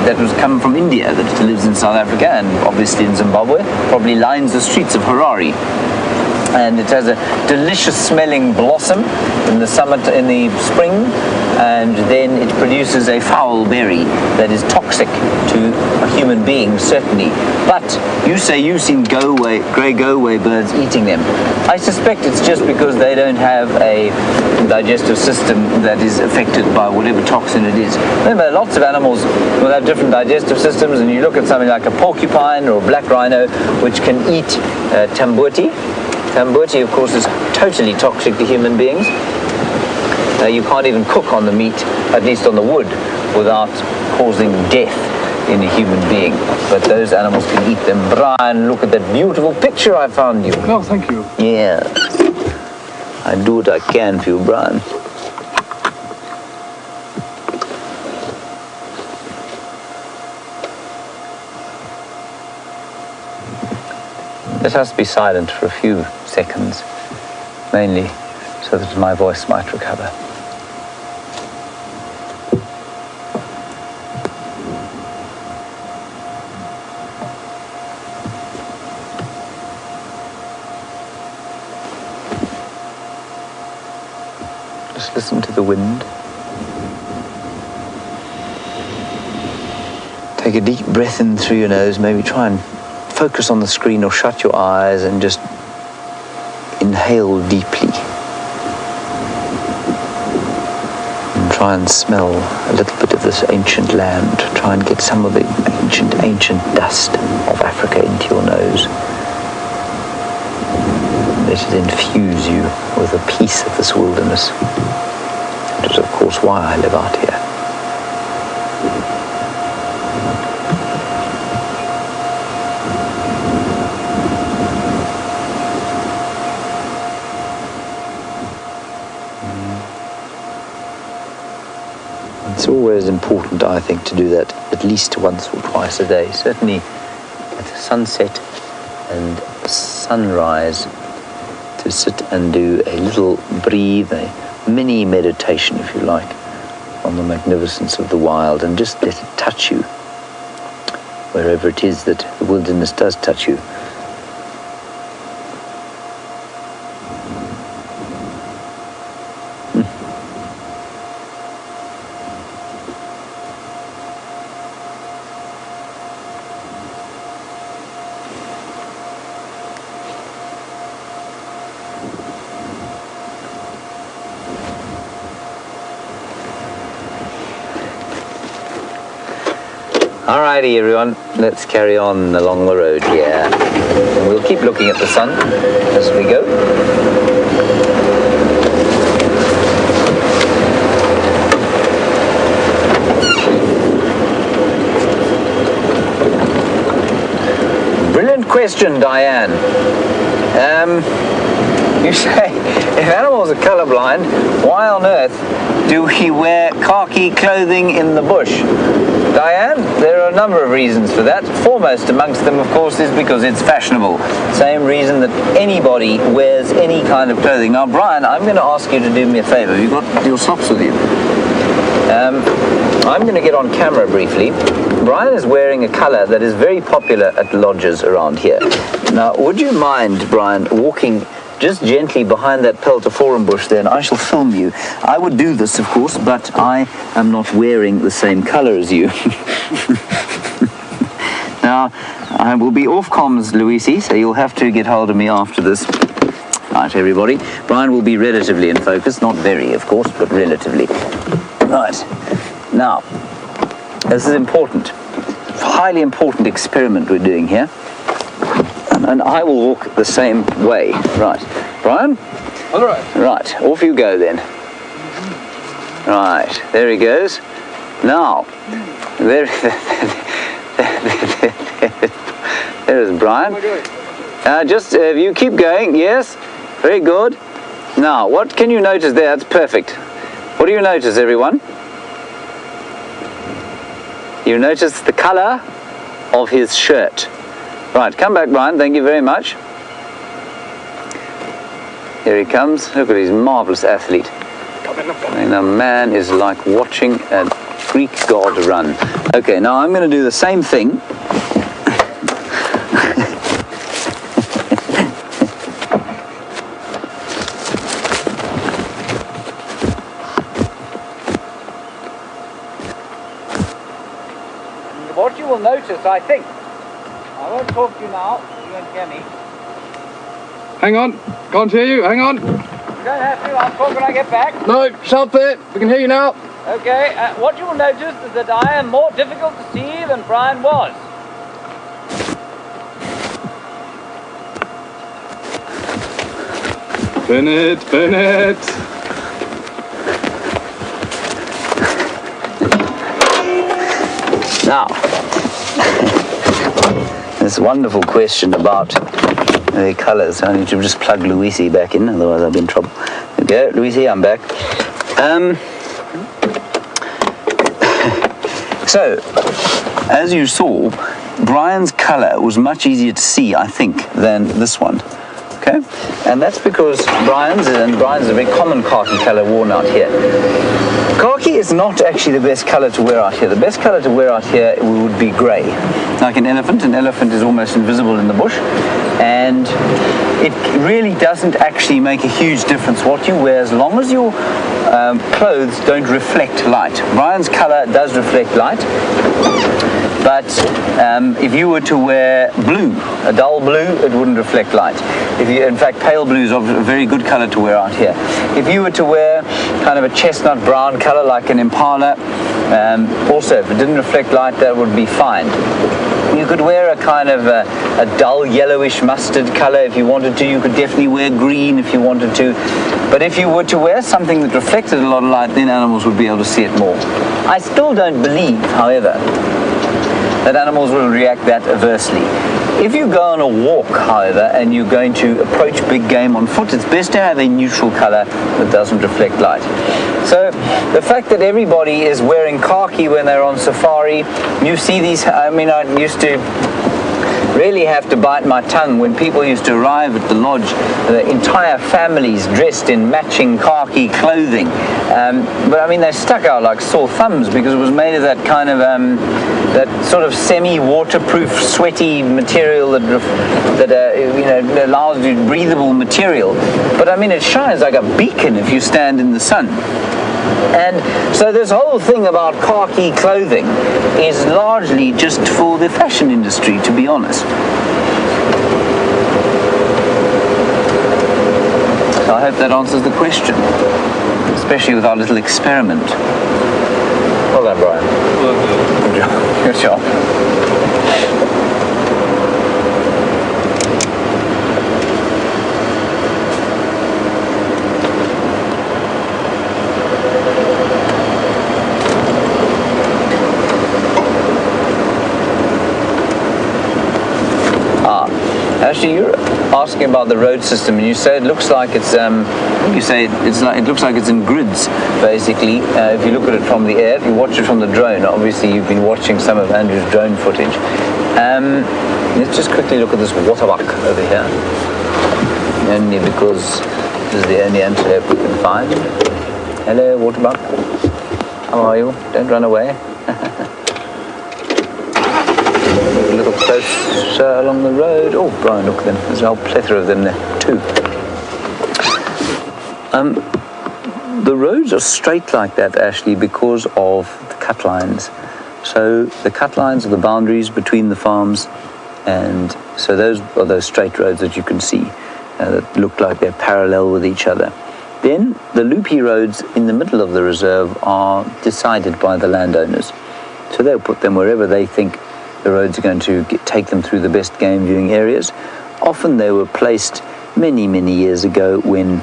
that was come from India, that lives in South Africa and obviously in Zimbabwe, probably lines the streets of Harare. And it has a delicious smelling blossom in the spring, and then it produces a foul berry that is toxic to a human being, certainly. But you say you've seen grey go-away birds eating them. I suspect it's just because they don't have a digestive system that is affected by whatever toxin it is. Remember, lots of animals will have different digestive systems, and you look at something like a porcupine or a black rhino, which can eat tambuti. Tambuti, of course, is totally toxic to human beings. You can't even cook on the meat, at least on the wood, without causing death in a human being. But those animals can eat them. Brian, look at that beautiful picture I found you. Oh, thank you. Yeah. I do what I can for you, Brian. Let us be silent for a few seconds, mainly so that my voice might recover. Just listen to the wind. Take a deep breath in through your nose, maybe try and focus on the screen or shut your eyes and just inhale deeply. And try and smell a little bit of this ancient land. Try and get some of the ancient dust of Africa into your nose. Let it infuse you with a piece of this wilderness. That is, of course, why I live out here. It's always important, I think, to do that at least once or twice a day. Certainly at sunset and sunrise, to sit and do a little breathe, a mini meditation, if you like, on the magnificence of the wild, and just let it touch you wherever it is that the wilderness does touch you. Alrighty, everyone, let's carry on along the road here. And we'll keep looking at the sun as we go. Brilliant question, Diane. You say, if animals are colorblind, why on earth do we wear khaki clothing in the bush? Diane, there are a number of reasons for that. Foremost amongst them, of course, is because it's fashionable. Same reason that anybody wears any kind of clothing. Now, Brian, I'm going to ask you to do me a favor. You've got your socks with you. I'm going to get on camera briefly. Brian is wearing a color that is very popular at lodges around here. Now, would you mind, Brian, walking just gently behind that peltiforum bush there, and I shall film you. I would do this, of course, but I am not wearing the same color as you. Now, I will be off comms, Luisi, so you'll have to get hold of me after this. Right, everybody. Brian will be relatively in focus, not very, of course, but relatively. Right. Now, this is important. Highly important experiment we're doing here. And I will walk the same way. Right. Brian? All right. Right, off you go then. Right, there he goes. Now, there is Brian. Just you keep going, yes. Very good. Now, what can you notice there? That's perfect. What do you notice, everyone? You notice the color of his shirt. Right, come back, Brian. Thank you very much. Here he comes. Look at his marvelous athlete. And the man is like watching a Greek god run. Okay, now I'm going to do the same thing. What you will notice, I think, I won't talk to you now, you won't hear me. Hang on. Can't hear you. Hang on. You don't have to, I'll talk when I get back. No, shout there. We can hear you now. Okay, what you will notice is that I am more difficult to see than Brian was. Bennett. Now, this wonderful question about the colours. I need to just plug Luisi back in, otherwise I'll be in trouble. Okay, Luisi, I'm back. So, as you saw, Brian's colour was much easier to see, I think, than this one. Okay, and that's because Brian's is a very common khaki colour worn out here. Khaki is not actually the best colour to wear out here. The best colour to wear out here would be grey. Like an elephant is almost invisible in the bush, and it really doesn't actually make a huge difference what you wear as long as your clothes don't reflect light. Brian's colour does reflect light, but if you were to wear blue, a dull blue, it wouldn't reflect light. In fact, pale blue is a very good colour to wear out here. If you were to wear kind of a chestnut brown colour like an Impala, also if it didn't reflect light, that would be fine. You could wear a kind of a dull yellowish mustard colour if you wanted to. You could definitely wear green if you wanted to. But if you were to wear something that reflected a lot of light, then animals would be able to see it more. I still don't believe, however, that animals will react that adversely. If you go on a walk, however, and you're going to approach big game on foot, it's best to have a neutral colour that doesn't reflect light. So the fact that everybody is wearing khaki when they're on safari, you see these, I used to really have to bite my tongue when people used to arrive at the lodge, the entire families dressed in matching khaki clothing. But they stuck out like sore thumbs because it was made of that kind of that sort of semi-waterproof, sweaty material that allows you breathable material. But it shines like a beacon if you stand in the sun. And so this whole thing about khaki clothing is largely just for the fashion industry, to be honest. So I hope that answers the question, especially with our little experiment. Well done, Brian. Good job. Good job. Actually, you're asking about the road system, and you say it looks like it's. It looks like it's in grids, basically. If you look at it from the air, if you watch it from the drone, obviously you've been watching some of Andrew's drone footage. Let's just quickly look at this waterbuck over here, only because this is the only antelope we can find. Hello, waterbuck. How are you? Don't run away. A little closer along the road. Oh, Brian, look at them. There's a whole plethora of them there, too. The roads are straight like that, actually, because of the cut lines. So the cut lines are the boundaries between the farms, And so those are those straight roads that you can see that look like they're parallel with each other. Then the loopy roads in the middle of the reserve are decided by the landowners. So they'll put them wherever they think the roads are going to take them through the best game viewing areas. Often they were placed many, many years ago when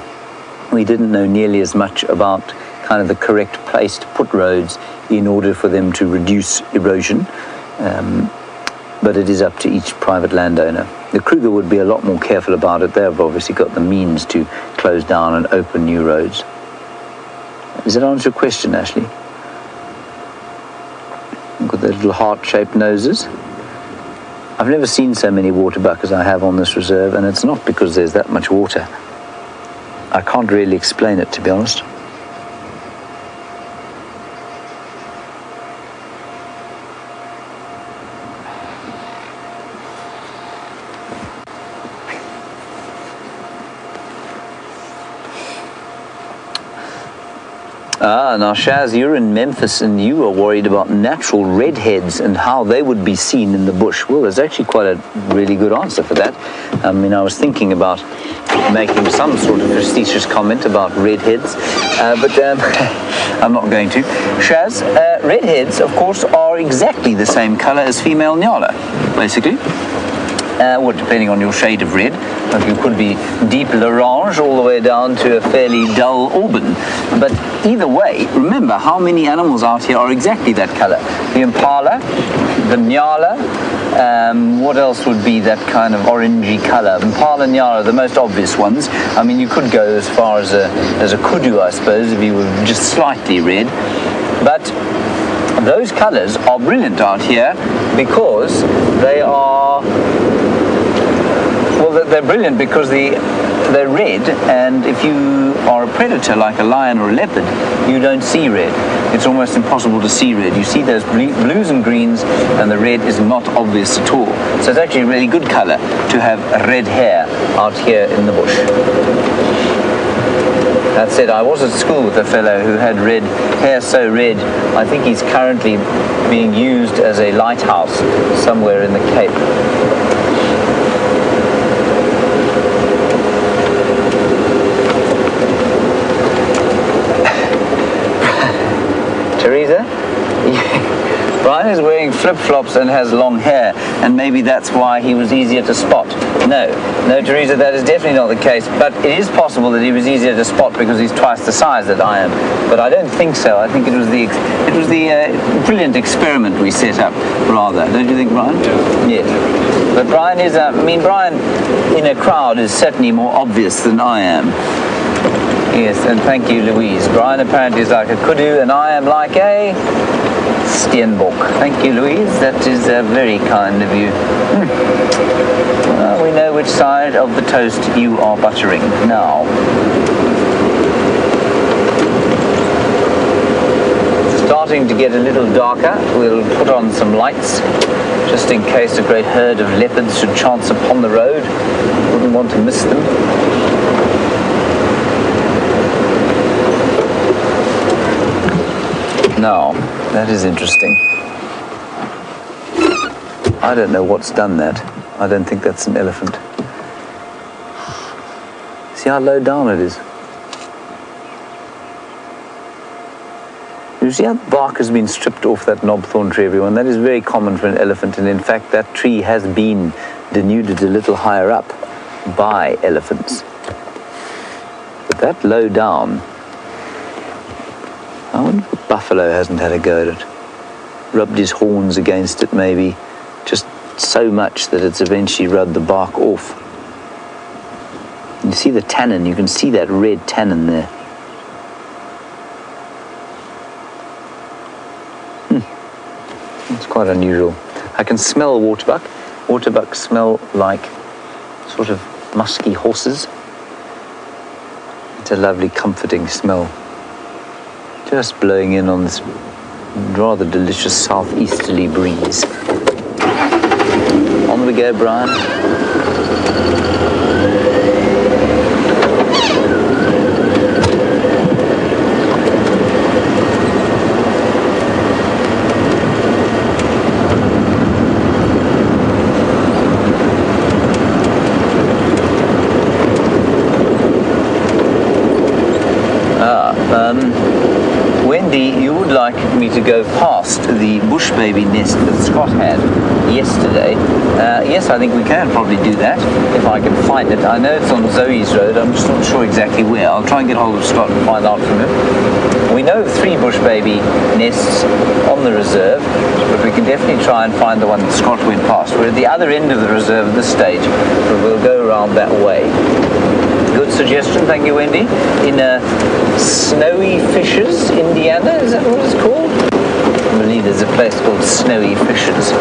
we didn't know nearly as much about kind of the correct place to put roads in order for them to reduce erosion. But it is up to each private landowner. The Kruger would be a lot more careful about it. They've obviously got the means to close down and open new roads. Does that answer your question, Ashley? Got their little heart-shaped noses. I've never seen so many waterbuck as I have on this reserve, and it's not because there's that much water. I can't really explain it, to be honest. Now Shaz, you're in Memphis and you are worried about natural redheads and how they would be seen in the bush. Well, there's actually quite a really good answer for that. I mean, I was thinking about making some sort of facetious comment about redheads, but I'm not going to. Shaz, redheads, of course, are exactly the same color as female Nyala, basically. Well, depending on your shade of red. You could be deep l'orange all the way down to a fairly dull auburn. But either way, remember how many animals out here are exactly that color. The impala, the nyala, what else would be that kind of orangey color? Impala and nyala are the most obvious ones. I mean, you could go as far as a kudu, I suppose, if you were just slightly red. But those colors are brilliant out here because they are... Well, they're brilliant because they're red, and if you are a predator like a lion or a leopard, you don't see red. It's almost impossible to see red. You see those blues and greens, and the red is not obvious at all. So it's actually a really good color to have red hair out here in the bush. That said, I was at school with a fellow who had red hair so red, I think he's currently being used as a lighthouse somewhere in the Cape. Teresa? Brian is wearing flip-flops and has long hair, and maybe that's why he was easier to spot. No, Teresa, that is definitely not the case, but it is possible that he was easier to spot because he's twice the size that I am. But I don't think so. I think it was the brilliant experiment we set up, rather. Don't you think, Brian? Yes. But Brian is, Brian in a crowd is certainly more obvious than I am. Yes, and thank you, Louise. Brian apparently is like a kudu, and I am like a steenbok. Thank you, Louise. That is very kind of you. Well, we know which side of the toast you are buttering now. It's starting to get a little darker. We'll put on some lights, just in case a great herd of leopards should chance upon the road. Wouldn't want to miss them. Now, that is interesting. I don't know what's done that. I don't think that's an elephant. See how low down it is? You see how the bark has been stripped off that knobthorn tree, everyone? That is very common for an elephant, and in fact that tree has been denuded a little higher up by elephants. But that low down, I wonder if Buffalo hasn't had a go at it. Rubbed his horns against it maybe, just so much that it's eventually rubbed the bark off. You see the tannin, you can see that red tannin there. It's quite unusual. I can smell waterbuck. Waterbuck smell like sort of musky horses. It's a lovely comforting smell. Just blowing in on this rather delicious southeasterly breeze. On we go, Brian. Wendy, you would like me to go past the bush baby nest that Scott had yesterday. Yes, I think we can probably do that, if I can find it. I know it's on Zoe's Road, I'm just not sure exactly where. I'll try and get hold of Scott and find out from him. We know of 3 bush baby nests on the reserve, but we can definitely try and find the one that Scott went past. We're at the other end of the reserve at this stage, but we'll go around that way. Good suggestion, thank you, Wendy. In Snowy Fishes, Indiana, is that what it's called? I believe there's a place called Snowy Fishes.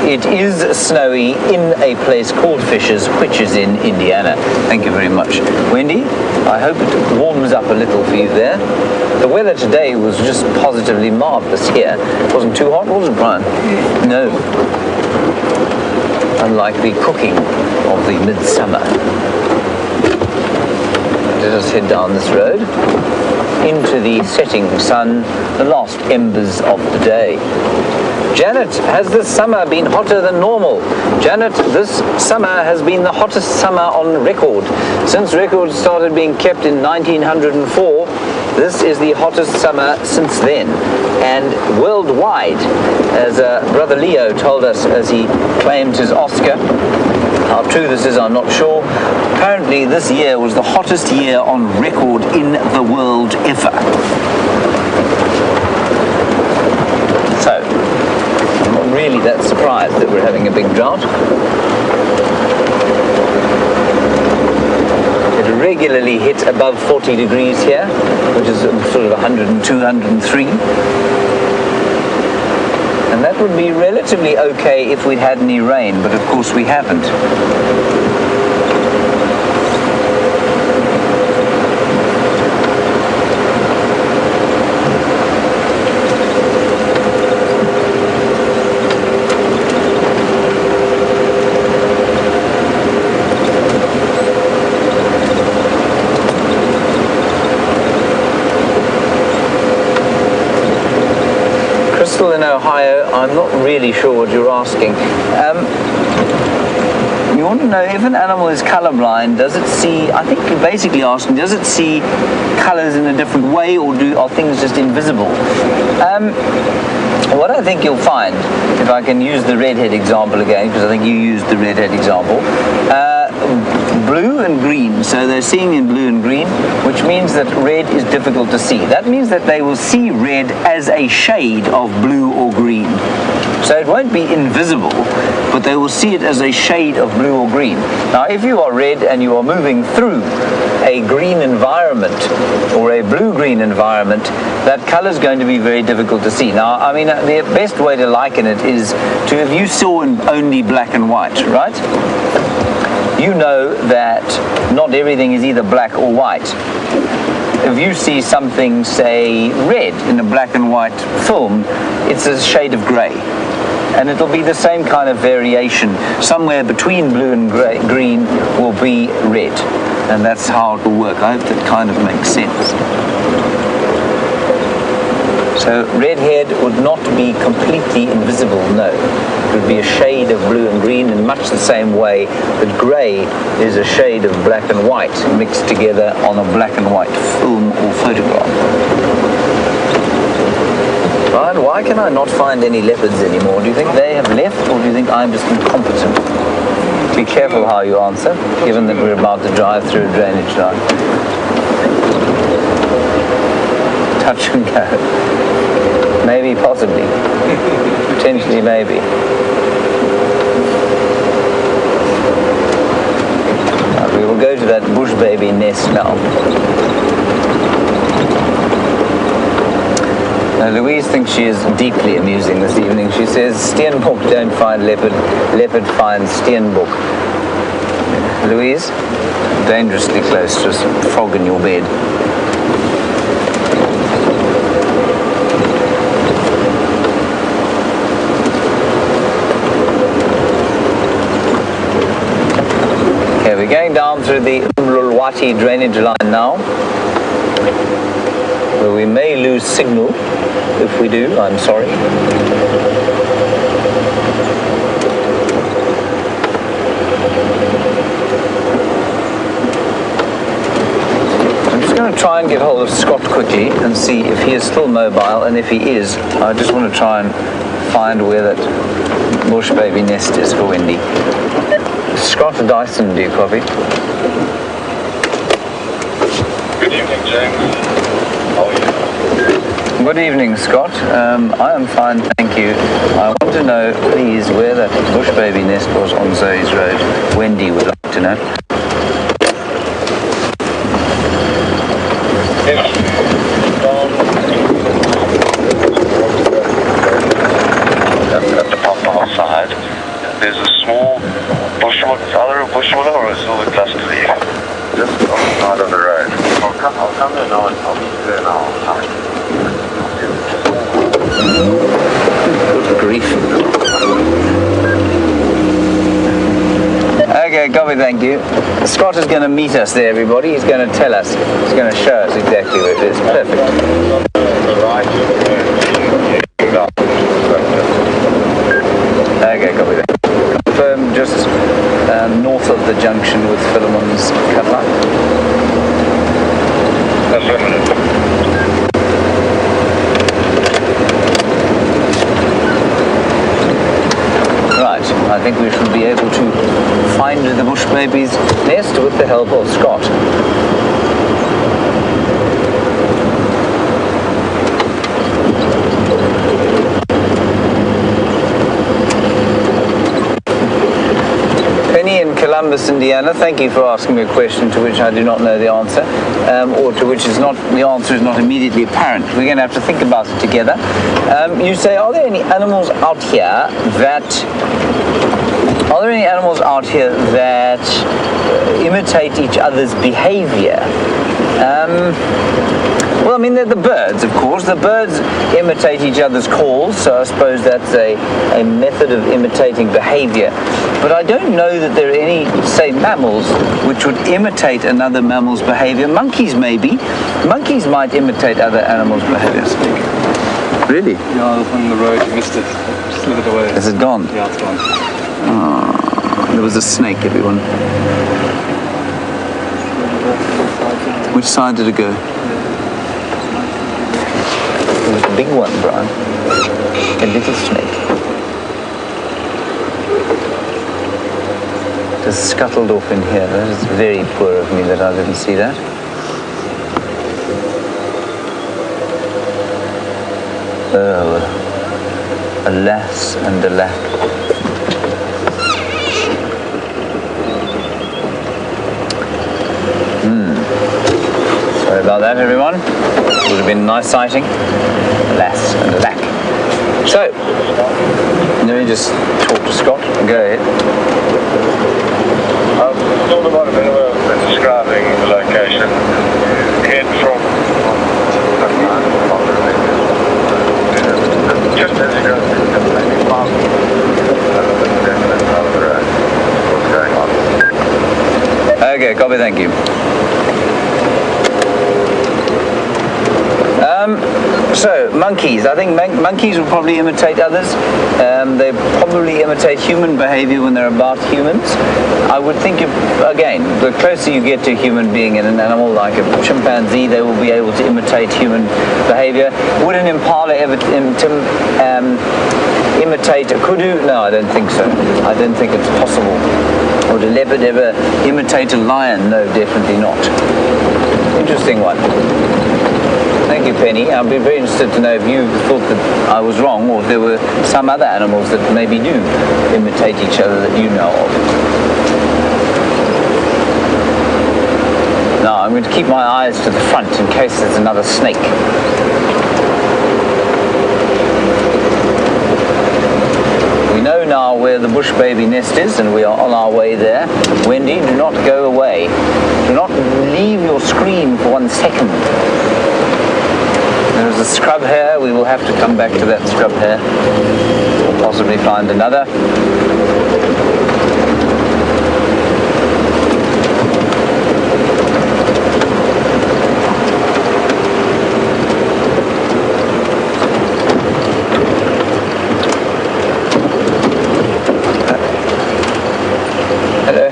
It is snowy in a place called Fishes, which is in Indiana. Thank you very much. Wendy, I hope it warms up a little for you there. The weather today was just positively marvellous here. It wasn't too hot, was it, Brian? No. Unlike the cooking of the midsummer. Let us head down this road into the setting sun, the last embers of the day. Janet, has this summer been hotter than normal? Janet, this summer has been the hottest summer on record. Since records started being kept in 1904, this is the hottest summer since then. And worldwide, as Brother Leo told us as he claimed his Oscar, how true this is, I'm not sure. Apparently, this year was the hottest year on record in the world ever. So, I'm not really that surprised that we're having a big drought. It regularly hit above 40 degrees here, which is sort of 102, 103. And that would be relatively okay if we'd had any rain, but of course we haven't. In Ohio, I'm not really sure what you're asking. You want to know if an animal is colorblind, does it see, I think you're basically asking, does it see colors in a different way, or are things just invisible? What I think you'll find, if I can use the redhead example again, because I think you used the redhead example, blue and green, so they're seeing in blue and green, which means that red is difficult to see. That means that they will see red as a shade of blue or green. So it won't be invisible, but they will see it as a shade of blue or green. Now, if you are red and you are moving through a green environment or a blue-green environment, that color is going to be very difficult to see. Now, I mean, the best way to liken it is to if you saw in only black and white, right? You know that not everything is either black or white. If you see something, say, red in a black and white film, it's a shade of gray. And it'll be the same kind of variation. Somewhere between blue and green will be red. And that's how it will work. I hope that kind of makes sense. So redhead would not be completely invisible, no. It would be a shade of blue and green in much the same way that grey is a shade of black and white mixed together on a black and white film or photograph. Brian, why can I not find any leopards anymore? Do you think they have left, or do you think I'm just incompetent? Be careful how you answer, given that we're about to drive through a drainage line. Touch and go. Maybe, possibly. Potentially, maybe. We will go to that bush baby nest now. Now, Louise thinks she is deeply amusing this evening. She says, Steenbok don't find leopard, leopard finds Steenbok. Louise, dangerously close to a frog in your bed. Okay, we're going down through the Umlulwati drainage line now, where we may lose signal. If we do, I'm sorry. and get hold of Scott quickly and see if he is still mobile, and if he is, I just want to try and find where that bush baby nest is for Wendy. Scott Dyson, do you copy? Good evening, James. How are you? Good evening, Scott. I am fine, thank you. I want to know, please, where that bush baby nest was on Zoe's Road. Wendy would like to know. At the pump side, there's a small bushwood, either a bushwood or a silver cluster leaf, just on the side of the road. I'll come there now and I'll meet you there now. Good grief. Okay, copy, thank you. Scott is going to meet us there, everybody. He's going to tell us. He's going to show us exactly where it is. Perfect. Okay, copy that. Confirm just north of the junction with Philemon's cut-line. Right, I think we should be able to find the bush baby's nest with the help of Scott. Penny in Columbus, Indiana, thank you for asking me a question to which I do not know the answer, or to which the answer is not immediately apparent. We're going to have to think about it together. You say, are there any animals out here that imitate each other's behavior? Well, I mean, they're the birds, of course. The birds imitate each other's calls, so I suppose that's a method of imitating behavior. But I don't know that there are any, say, mammals which would imitate another mammal's behavior. Monkeys, maybe. Monkeys might imitate other animals' behaviors. Really? Yeah, it's on the road. You missed it. Just slid it away. Is it gone? Yeah, it's gone. Oh, there was a snake, everyone. Which side did it go? It was a big one, Brian. A little snake. Just scuttled off in here. That is very poor of me that I didn't see that. Oh, alas and alack. Sorry about that, everyone. It would have been a nice sighting. Alas and alack. So, let me just talk to Scott. Go ahead. Talk about a bit of describing the location. Head from just as you go, maybe 5 of the road. What's going on? Okay, copy, thank you. So, monkeys. I think monkeys will probably imitate others. They probably imitate human behavior when they're about humans. I would think, again, the closer you get to a human being in an animal like a chimpanzee, they will be able to imitate human behavior. Would an impala ever imitate a kudu? No, I don't think so. I don't think it's possible. Would a leopard ever imitate a lion? No, definitely not. Interesting one. Thank you, Penny. I'd be very interested to know if you thought that I was wrong, or if there were some other animals that maybe do imitate each other that you know of. Now, I'm going to keep my eyes to the front in case there's another snake. We know now where the bush baby nest is, and we are on our way there. Wendy, do not go away. Do not leave your screen for 1 second. There is a scrub here. We will have to come back to that scrub here. Or possibly find another.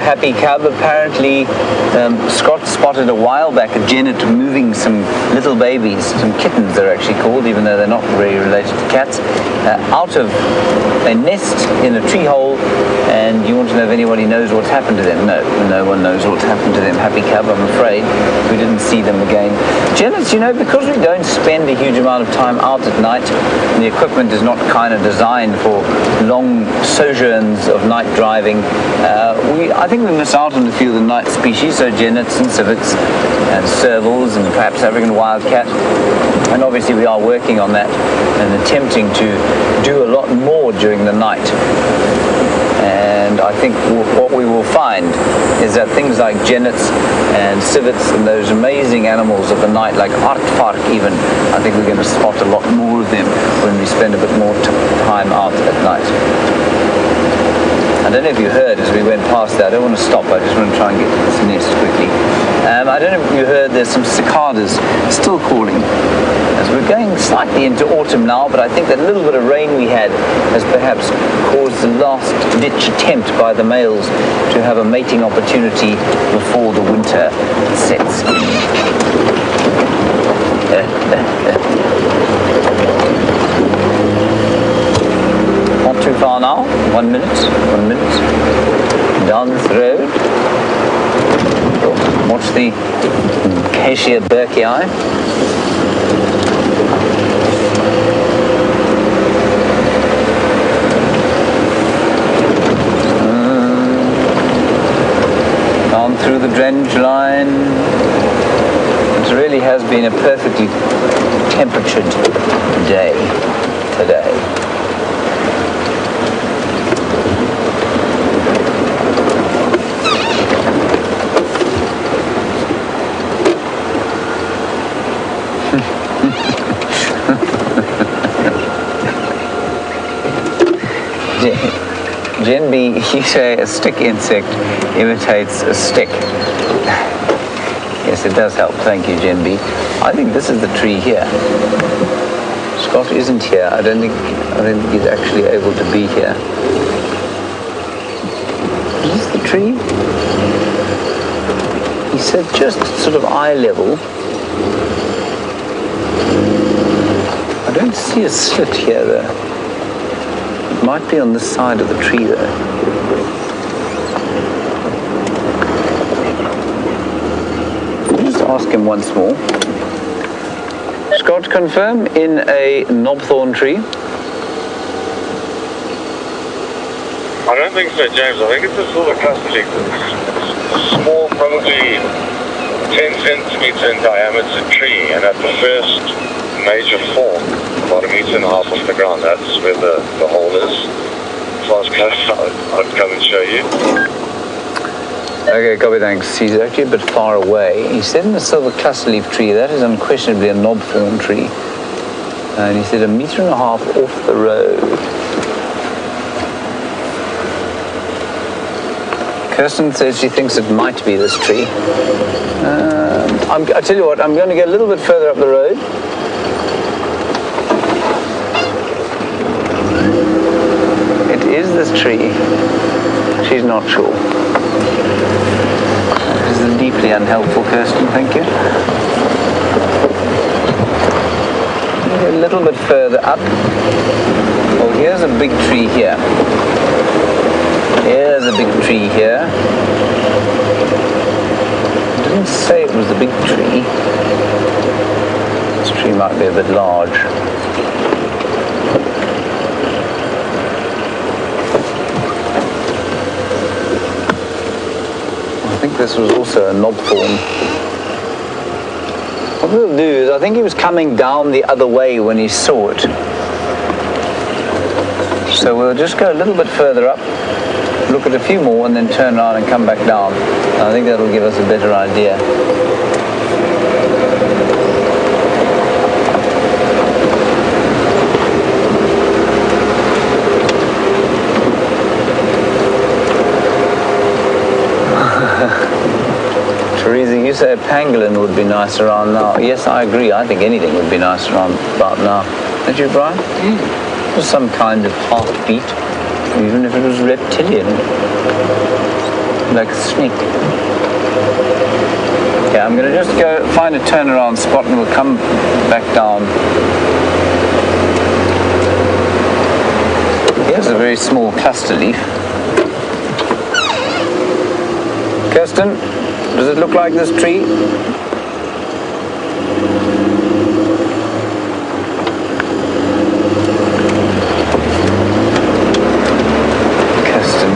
happy cub. Apparently, Scott spotted a while back a genet moving some little babies, some kittens they're actually called, even though they're not very related to cats, out of a nest in a tree hole. And you want to know if anybody knows what's happened to them? No one knows what's happened to them. Happy cub, I'm afraid. We didn't see them again. Genets, you know, because we don't spend a huge amount of time out at night, and the equipment is not kind of designed for long sojourns of night driving, I think we miss out on a few of the night species, so genets and civets and servals and perhaps African wildcat. And obviously we are working on that and attempting to do a lot more during the night. And I think what we will find is that things like genets and civets and those amazing animals of the night, like aardvark even, I think we're going to spot a lot more of them when we spend a bit more time out at night. I don't know if you heard as we went past that. I don't want to stop. I just want to try and get to this nest quickly. I don't know if you heard there's some cicadas still calling. As we're going slightly into autumn now, but I think that little bit of rain we had has perhaps caused the last ditch attempt by the males to have a mating opportunity before the winter sets in. Not too far now. 1 minute. Down this road. Watch the Acacia Berkii. Down through the drainage line. It really has been a perfectly temperatured day today. Gen B, you say a stick insect imitates a stick. Yes, it does help. Thank you, Gen B. I think this is the tree here. Scott isn't here. I don't think he's actually able to be here. Is this the tree? He said just sort of eye level. I don't see a slit here though. It might be on this side of the tree though. Just ask him once more. Scott, confirm in a knobthorn tree? I don't think so, James. I think it's a silver cluster leaf. It's a small, probably 10 centimeter in diameter tree, and at the first major fork, about 1.5 meters off the ground, that's where the hole is. As far as close, I'd come and show you. Okay, copy, thanks. He's actually a bit far away. He said in the silver cluster leaf tree, that is unquestionably a knobthorn tree. And he said 1.5 meters off the road. Kirsten says she thinks it might be this tree. I tell you what, I'm going to get a little bit further up the road. It is this tree. She's not sure. This is deeply unhelpful, Kirsten, thank you. A little bit further up. Oh, here's a big tree here. Here's a big tree here. It didn't say it was the big tree. This tree might be a bit large. I think this was also a knobthorn. What we'll do is, I think he was coming down the other way when he saw it. So we'll just go a little bit further up, look at a few more, and then turn around and come back down. I think that'll give us a better idea. Teresa, you say a pangolin would be nice around now. Yes, I agree. I think anything would be nice around about now. Don't you, Brian? Just some kind of heartbeat, even if it was reptilian. like a snake. Okay, I'm going to just go find a turnaround spot and we'll come back down. Here's a very small cluster leaf. Kirsten, does it look like this tree? Kirsten,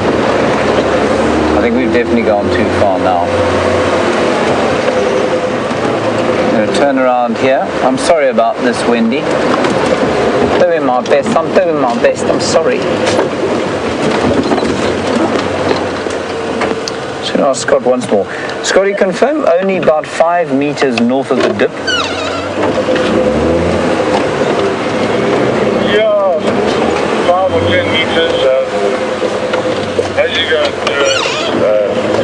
I think we've definitely gone too far now. I'm going to turn around here. I'm sorry about this, Wendy. I'm doing my best, I'm sorry. So I'll ask Scott once more. Scotty, confirm only about 5 meters north of the dip. Yeah, 5 or 10 meters. As you go through it,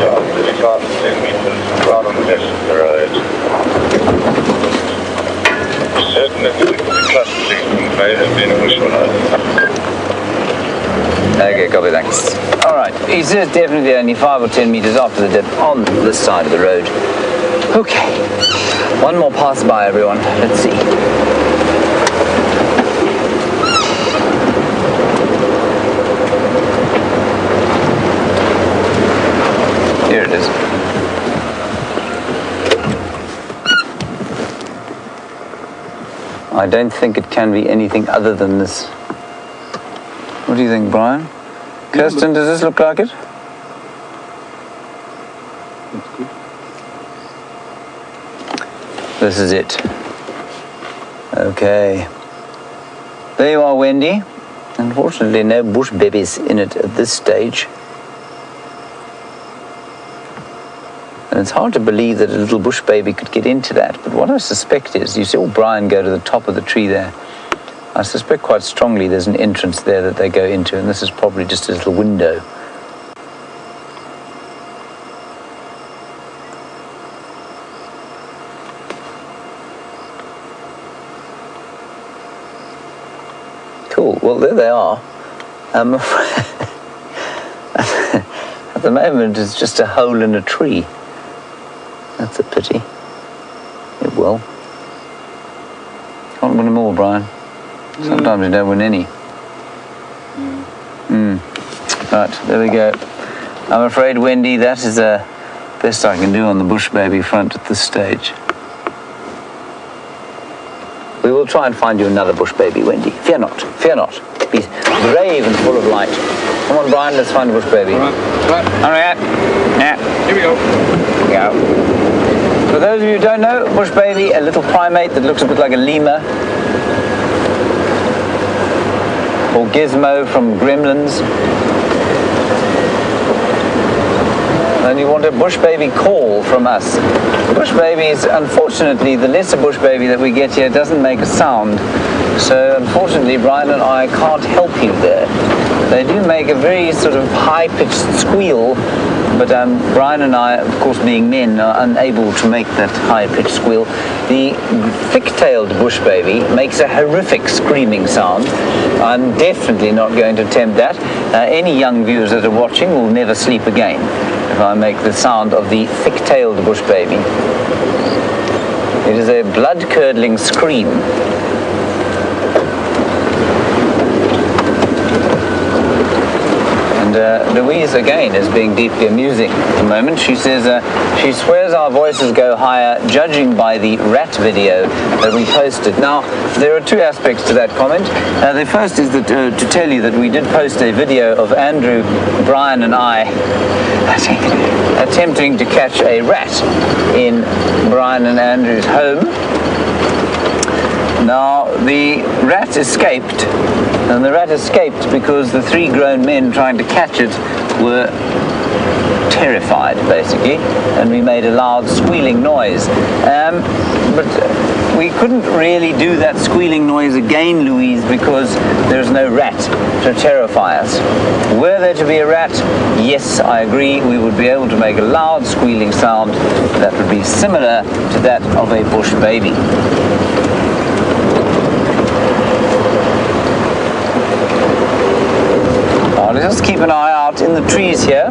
yeah, 35 to 10 meters right on the left of the road. Certainly the cluster leaf may have been a bushfire. Okay, copy, thanks. Alright, he says definitely only 5 or 10 meters after the dip on this side of the road. Okay, one more pass by, everyone. Let's see. Here it is. I don't think it can be anything other than this. What do you think, Brian? Kirsten, does this look like it? That's good. This is it. Okay. There you are, Wendy. Unfortunately, no bush babies in it at this stage. And it's hard to believe that a little bush baby could get into that. But what I suspect is, you saw Brian go to the top of the tree there. I suspect quite strongly there's an entrance there that they go into, and this is probably just a little window. Cool. Well, there they are. At the moment, it's just a hole in a tree. That's a pity. It will. Can't win them all, Brian. Sometimes you don't win any. Right, there we go. I'm afraid, Wendy, that is the best I can do on the bush baby front at this stage. We will try and find you another bush baby, Wendy. Fear not, fear not. Be brave and full of light. Come on, Brian, let's find a bush baby. All right. Yeah. Here we go. Yeah. For those of you who don't know, bush baby, a little primate that looks a bit like a lemur. Or Gizmo from Gremlins. And you want a bush baby call from us. Bush babies, unfortunately, the lesser bush baby that we get here doesn't make a sound. So unfortunately, Brian and I can't help you there. They do make a very sort of high-pitched squeal, but Brian and I, of course being men, are unable to make that high-pitched squeal. The thick-tailed bush baby makes a horrific screaming sound. I'm definitely not going to attempt that. Any young viewers that are watching will never sleep again if I make the sound of the thick-tailed bush baby. It is a blood-curdling scream. Louise, again, is being deeply amusing at the moment. She says she swears our voices go higher, judging by the rat video that we posted. Now, there are two aspects to that comment. The first is that to tell you that we did post a video of Andrew, Brian, and I attempting to catch a rat in Brian and Andrew's home. Now, the rat escaped, and the rat escaped because the 3 grown men trying to catch it were terrified, basically, and we made a loud squealing noise. But we couldn't really do that squealing noise again, Louise, because there's no rat to terrify us. Were there to be a rat, yes, I agree, we would be able to make a loud squealing sound that would be similar to that of a bush baby. Let's just keep an eye out in the trees here.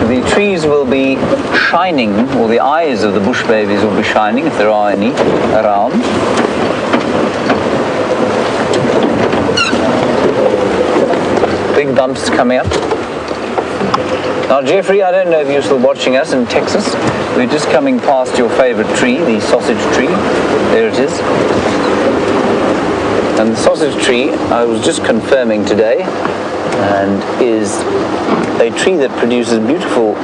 The trees will be shining, or the eyes of the bush babies will be shining, if there are any around. Big bumps coming up. Now, Jeffrey, I don't know if you're still watching us in Texas. We're just coming past your favorite tree, the sausage tree. There it is. And the sausage tree, I was just confirming today, and is a tree that produces beautiful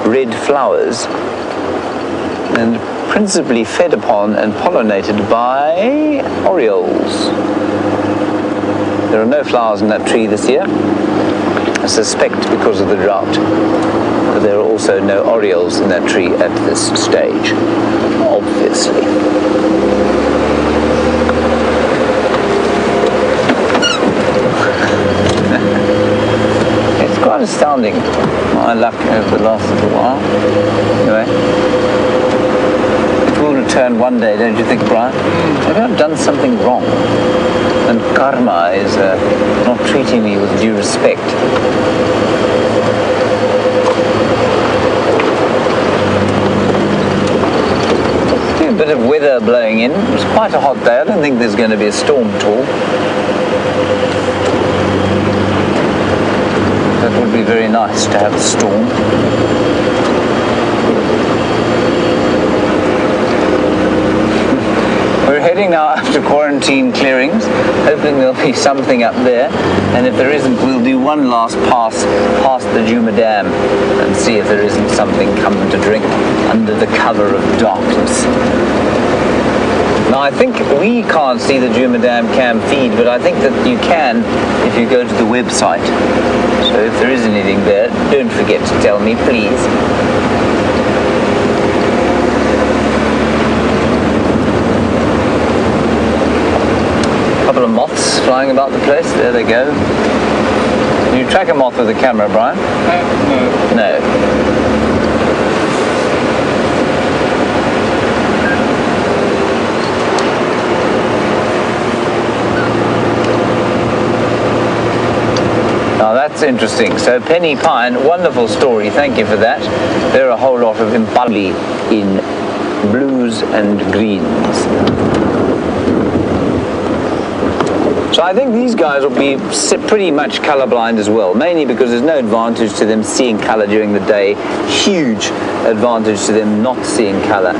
red flowers and principally fed upon and pollinated by orioles. There are no flowers in that tree this year, I suspect because of the drought, but there are also no orioles in that tree at this stage, obviously. It's quite astounding, my luck over the last little while. Anyway, it will return one day, don't you think, Brian? Maybe I've done something wrong, and karma is not treating me with due respect. A bit of weather blowing in. It's quite a hot day. I don't think there's going to be a storm at all. That would be very nice to have a storm. We're heading now after quarantine clearings, hoping there'll be something up there, and if there isn't, we'll do one last pass past the Djuma Dam and see if there isn't something coming to drink under the cover of darkness. Now, I think we can't see the Djuma Dam cam feed, but I think that you can if you go to the website. So if there is anything there, don't forget to tell me, please. Couple of moths flying about the place. There they go. Can you track a moth with the camera, Brian? No. No. Now that's interesting. So Penny Pine, wonderful story. Thank you for that. There are a whole lot of impali in blues and greens. So I think these guys will be pretty much colorblind as well, mainly because there's no advantage to them seeing color during the day. Huge advantage to them not seeing color.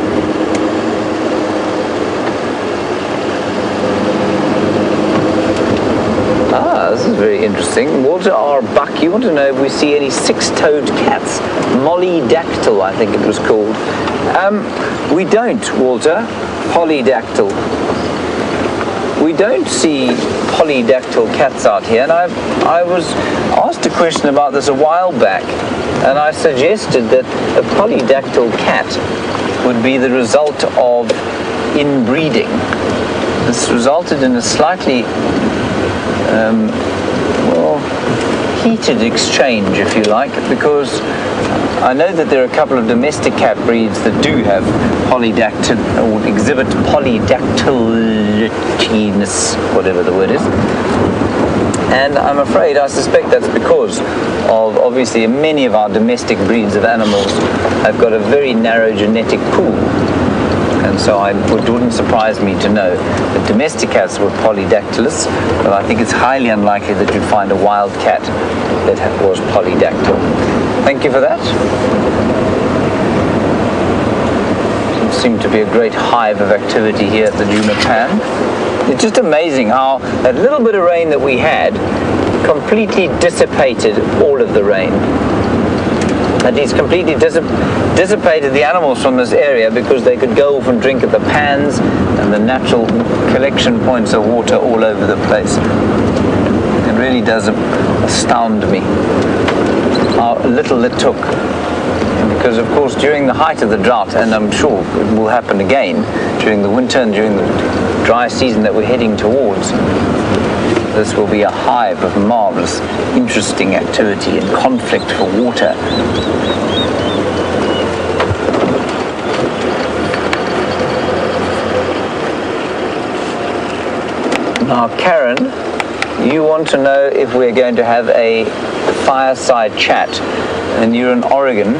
This is very interesting. Walter R. Buck, you want to know if we see any six-toed cats? Molydactyl, I think it was called. We don't, Walter. Polydactyl. We don't see polydactyl cats out here, and I was asked a question about this a while back, and I suggested that a polydactyl cat would be the result of inbreeding. This resulted in a slightly heated exchange, if you like, because I know that there are a couple of domestic cat breeds that do have polydactyl, or exhibit polydactyliness, whatever the word is. And I'm afraid, I suspect that's because of, obviously, many of our domestic breeds of animals have got a very narrow genetic pool. And so it wouldn't surprise me to know that domestic cats were polydactylous, but I think it's highly unlikely that you'd find a wild cat that was polydactyl. Thank you for that. It seemed to be a great hive of activity here at the Djuma Pan. It's just amazing how that little bit of rain that we had completely dissipated all of the rain. And he's completely dissipated the animals from this area because they could go off and drink at the pans and the natural collection points of water all over the place. It really does astound me how little it took. Because, of course, during the height of the drought, and I'm sure it will happen again during the winter and during the dry season that we're heading towards, this will be a hive of marvelous, interesting activity and conflict for water. Now, Karen, you want to know if we're going to have a fireside chat and you're in Oregon.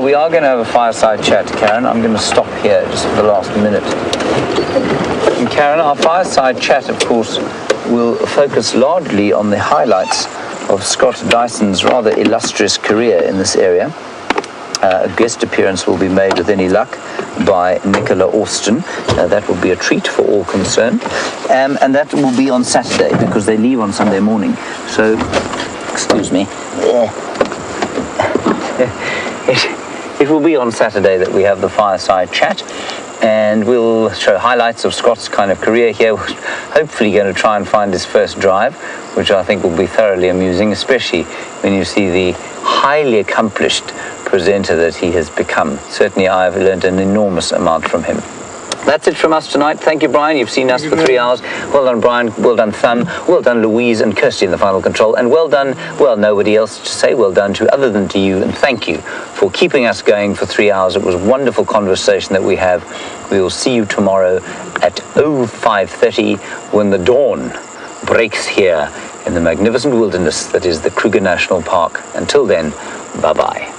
We are going to have a fireside chat, Karen. I'm going to stop here just for the last minute. And Karen, our fireside chat, of course, will focus largely on the highlights of Scott Dyson's rather illustrious career in this area. A guest appearance will be made with any luck by Nicola Austin. That will be a treat for all concerned. And that will be on Saturday because they leave on Sunday morning. So, excuse me. It will be on Saturday that we have the fireside chat. And we'll show highlights of Scott's kind of career here. We're hopefully going to try and find his first drive, which I think will be thoroughly amusing, especially when you see the highly accomplished presenter that he has become. Certainly I've learned an enormous amount from him. That's it from us tonight. Thank you, Brian. You've seen us for 3 hours. Well done, Brian. Well done, Thumb. Well done, Louise and Kirsty in the final control. And well done, well, nobody else to say well done to other than to you. And thank you for keeping us going for 3 hours. It was a wonderful conversation that we have. We will see you tomorrow at 05:30 when the dawn breaks here in the magnificent wilderness that is the Kruger National Park. Until then, bye-bye.